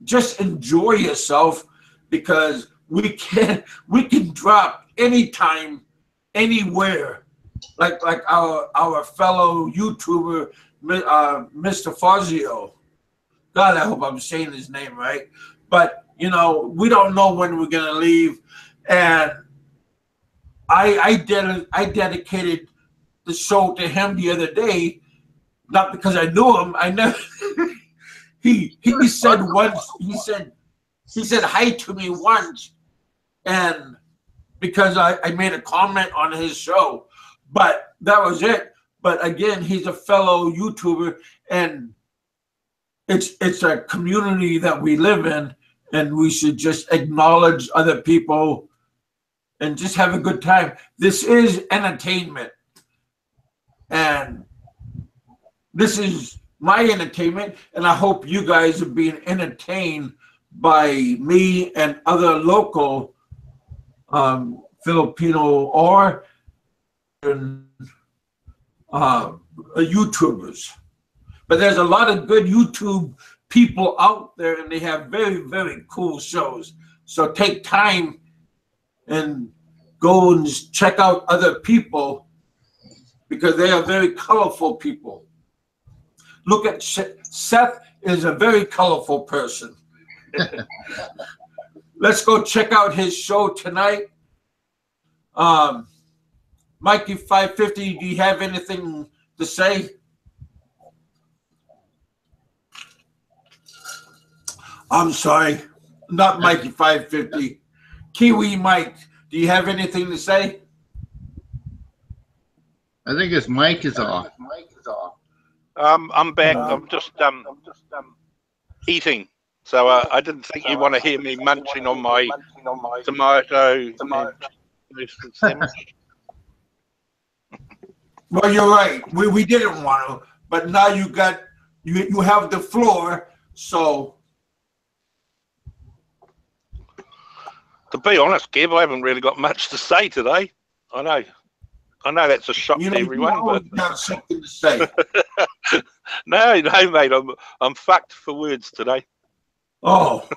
A: Just enjoy yourself, because we can drop anytime, anywhere. Like our fellow YouTuber, Mr. Fazio. God, I hope I'm saying his name right. But we don't know when we're gonna leave, and I dedicated the show to him the other day, not because I knew him. I never. He said once. He said hi to me once, and because I made a comment on his show, but that was it. But again, he's a fellow YouTuber, and it's a community that we live in, and we should just acknowledge other people and just have a good time. This is entertainment, and this is my entertainment, and I hope you guys are being entertained by me and other local Filipino or YouTubers. But there's a lot of good YouTube people out there, and they have very, very cool shows. So take time and go and check out other people, because they are very colorful people. Look at Seth is a very colorful person. Let's go check out his show tonight. Mikey 550, do you have anything to say? I'm sorry, not Mikey 550. Kiwi Mike, do you have anything to say?
G: I think his mic is off.
F: I'm back. I'm just eating, so I didn't think you want to hear me munching on my tomato sandwich.
A: Well, you're right. We didn't want to, but now you have the floor. So,
F: to be honest, Kev, I haven't really got much to say today. I know that's a shock to everyone, but
A: got something to say.
F: No, mate. I'm fucked for words today.
A: Oh,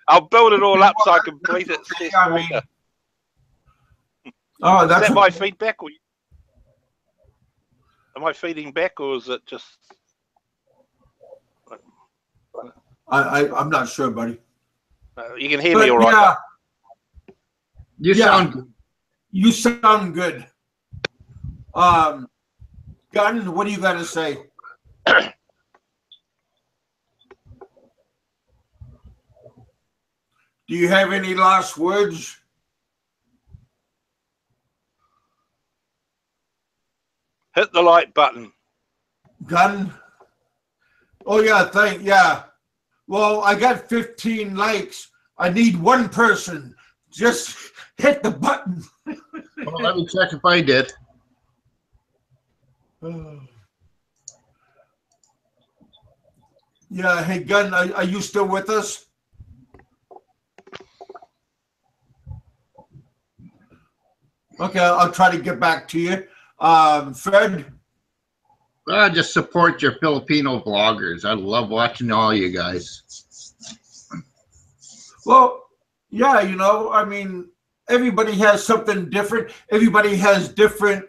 F: I'll build it all up so I can complete it.
A: Oh, that's
F: is that my feedback, or am I feeding back, or is it just?
A: I'm not sure, buddy.
F: You can hear me all right.
A: Yeah,
G: You sound good.
A: you sound good. Gunn, what do you got to say? Do you have any last words?
F: Hit the like button.
A: Gunn? Oh, yeah. Well, I got 15 likes. I need one person. Just hit the button.
G: Well, let me check if I did.
A: Yeah, hey, Gunn, are you still with us? Okay, I'll try to get back to you. Fred?
G: Just support your Filipino vloggers. I love watching all you guys.
A: Well, yeah, I mean, everybody has something different. Everybody has different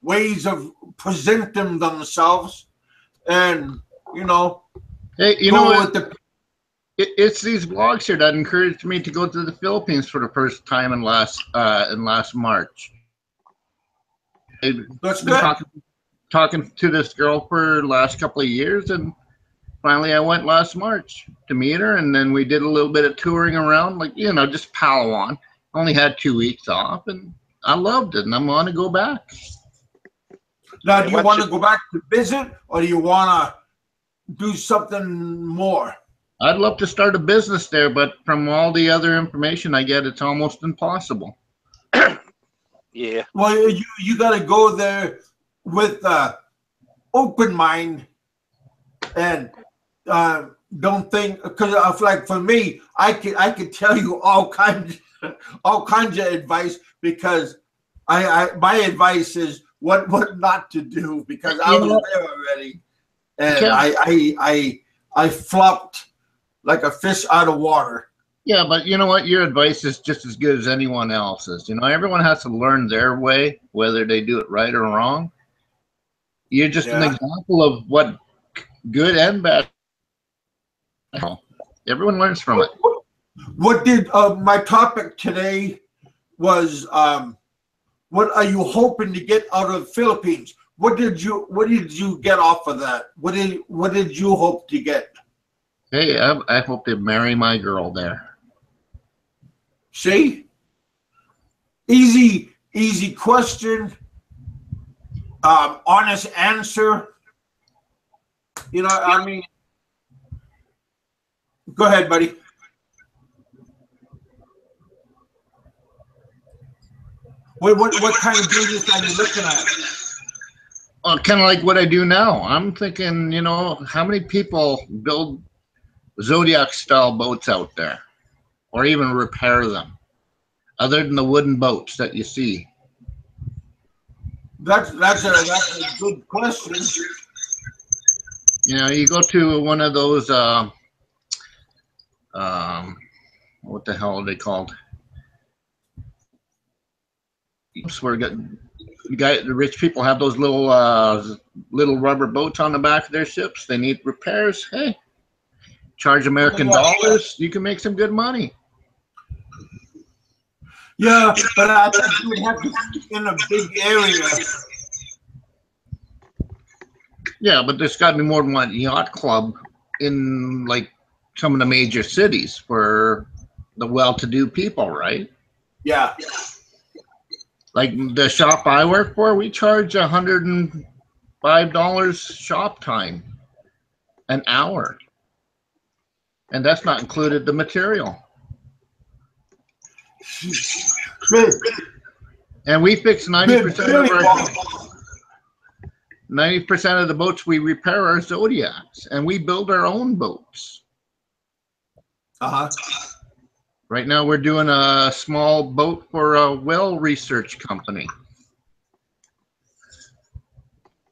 A: ways of presenting themselves. And,
G: Hey, you know what? It's these vlogs here that encouraged me to go to the Philippines for the first time in last March.
A: That's good.
G: Talking to this girl for the last couple of years, and finally I went last March to meet her, and then we did a little bit of touring around, just Palawan. Only had 2 weeks off, and I loved it, and I'm going to go back.
A: Now, do you want to go back to visit, or do you want to do something more?
G: I'd love to start a business there, but from all the other information I get, it's almost impossible.
F: Yeah.
A: Well, you got to go there with open mind, and don't think, because like for me, I could tell you all kinds of advice, because my advice is what not to do, because I was there already, and I flopped like a fish out of water.
G: Yeah, but you know what? Your advice is just as good as anyone else's. Everyone has to learn their way, whether they do it right or wrong. You're just an example of what good and bad. Everyone learns from it.
A: What did my topic today was? What are you hoping to get out of the Philippines? What did you get off of that? What did you hope to get?
G: Hey, I hope to marry my girl there.
A: See? Easy question. Honest answer. I mean, go ahead, buddy. What kind of business are you looking at?
G: Well, kind of like what I do now. I'm thinking, how many people build Zodiac-style boats out there, or even repair them, other than the wooden boats that you see?
A: That's a good question.
G: You go to one of those what the hell are they called? Where the rich people have those little rubber boats on the back of their ships. They need repairs. Hey, charge American dollars. You can make some good money.
A: Yeah, but I think you would have to be in a big area.
G: Yeah, but there's got to be more than one yacht club in like some of the major cities for the well-to-do people, right?
A: Yeah.
G: Like the shop I work for, we charge $105 shop time an hour, and that's not included the material. And we fix 90% of the boats we repair are Zodiacs, and we build our own boats. Right now we're doing a small boat for a well research company.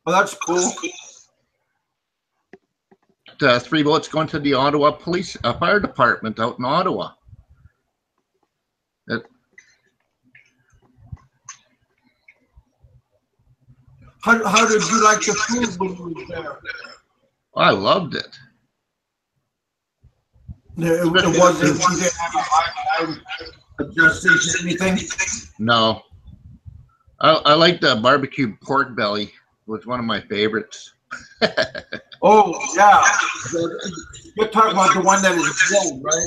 A: Well, that's cool.
G: 3 boats going to the Ottawa Fire Department out in Ottawa.
A: How did you like the food when you were there?
G: I loved it.
A: It wasn't. You didn't have a hard time adjusting to anything.
G: No. I like the barbecue pork belly. It was one of my favorites.
A: Oh yeah, you're talking about the one that is grilled, right?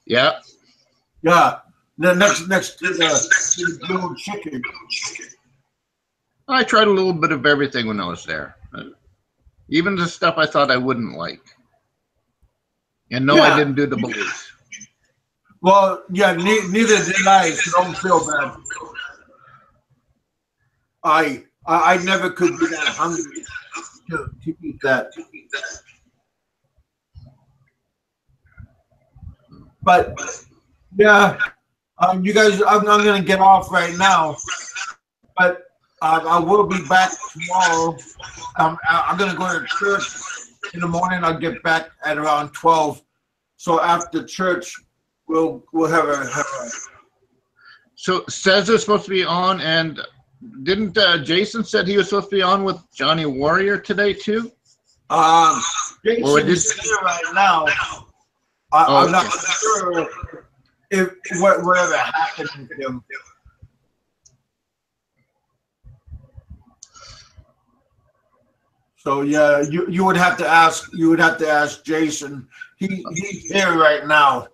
G: Yeah.
A: Yeah. The next to the grilled chicken.
G: I tried a little bit of everything when I was there. Even the stuff I thought I wouldn't like. And no, I didn't do the bullies.
A: Well, yeah, neither did I. So don't feel bad. I never could be that hungry to eat that. But yeah, you guys, I'm gonna get off right now. But I will be back tomorrow. I'm gonna go to church in the morning. I'll get back at around 12. So after church, we'll have a.
G: So Cesar's supposed to be on, and didn't Jason said he was supposed to be on with Johnny Warrior today too?
A: Jason is here right now. I'm not sure if whatever happened to him. So yeah, you would have to ask. You would have to ask Jason. He's here right now.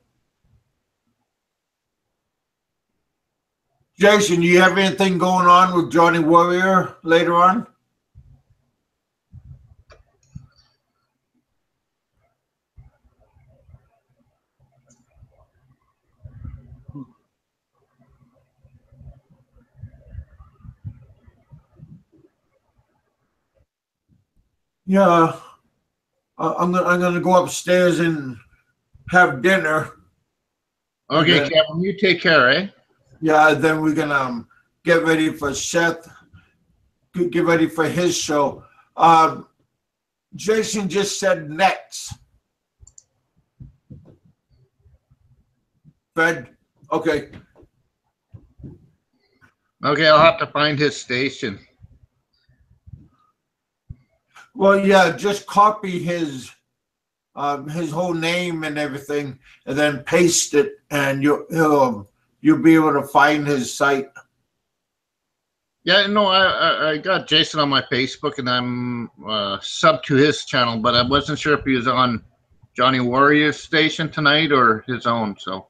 A: Jason, do you have anything going on with Johnny Warrior later on? Yeah, I'm gonna go upstairs and have dinner.
G: Okay, Kevin, you take care, eh?
A: Yeah, then we're gonna get ready for Seth. Get ready for his show. Jason just said next. Fred, okay.
G: Okay, I'll have to find his station.
A: Well, yeah, just copy his whole name and everything, and then paste it, and you'll be able to find his site.
G: Yeah, no, I got Jason on my Facebook, and I'm sub to his channel, but I wasn't sure if he was on Johnny Warrior's station tonight or his own. So,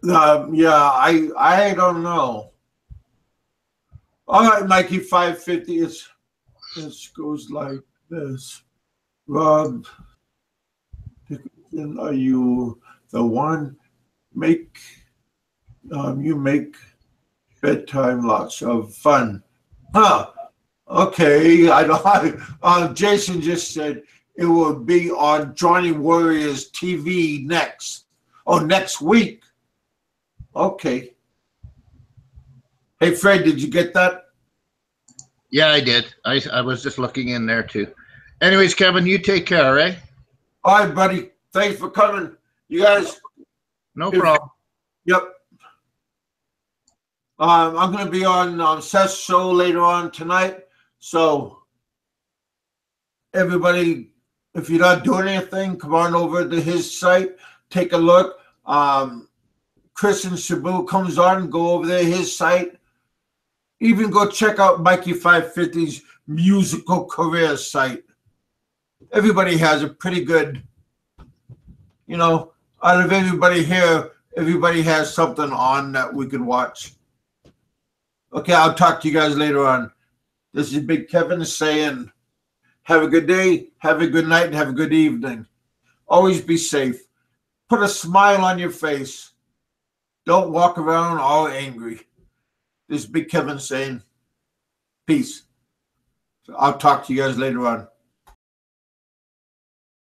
A: yeah, I don't know. All right, Mikey, 550. This goes like this. Rob, are you the one? You make bedtime lots of fun. Huh. Okay. I don't. Jason just said it will be on Johnny Warrior's TV next. Oh, next week. Okay. Hey, Fred, did you get that?
G: Yeah, I did. I was just looking in there too. Anyways, Kevin, you take care, eh?
A: All right, buddy. Thanks for coming. You guys.
G: No problem.
A: Yep. I'm going to be on Seth's show later on tonight. So everybody, if you're not doing anything, come on over to his site. Take a look. Chris and Shabu comes on. Go over there, his site. Even go check out Mikey 550's musical career site. Everybody has a pretty good, out of everybody here, everybody has something on that we can watch. Okay, I'll talk to you guys later on. This is Big Kevin saying, have a good day, have a good night, and have a good evening. Always be safe. Put a smile on your face. Don't walk around all angry. This is Big Kevin saying, peace. I'll talk to you guys later on.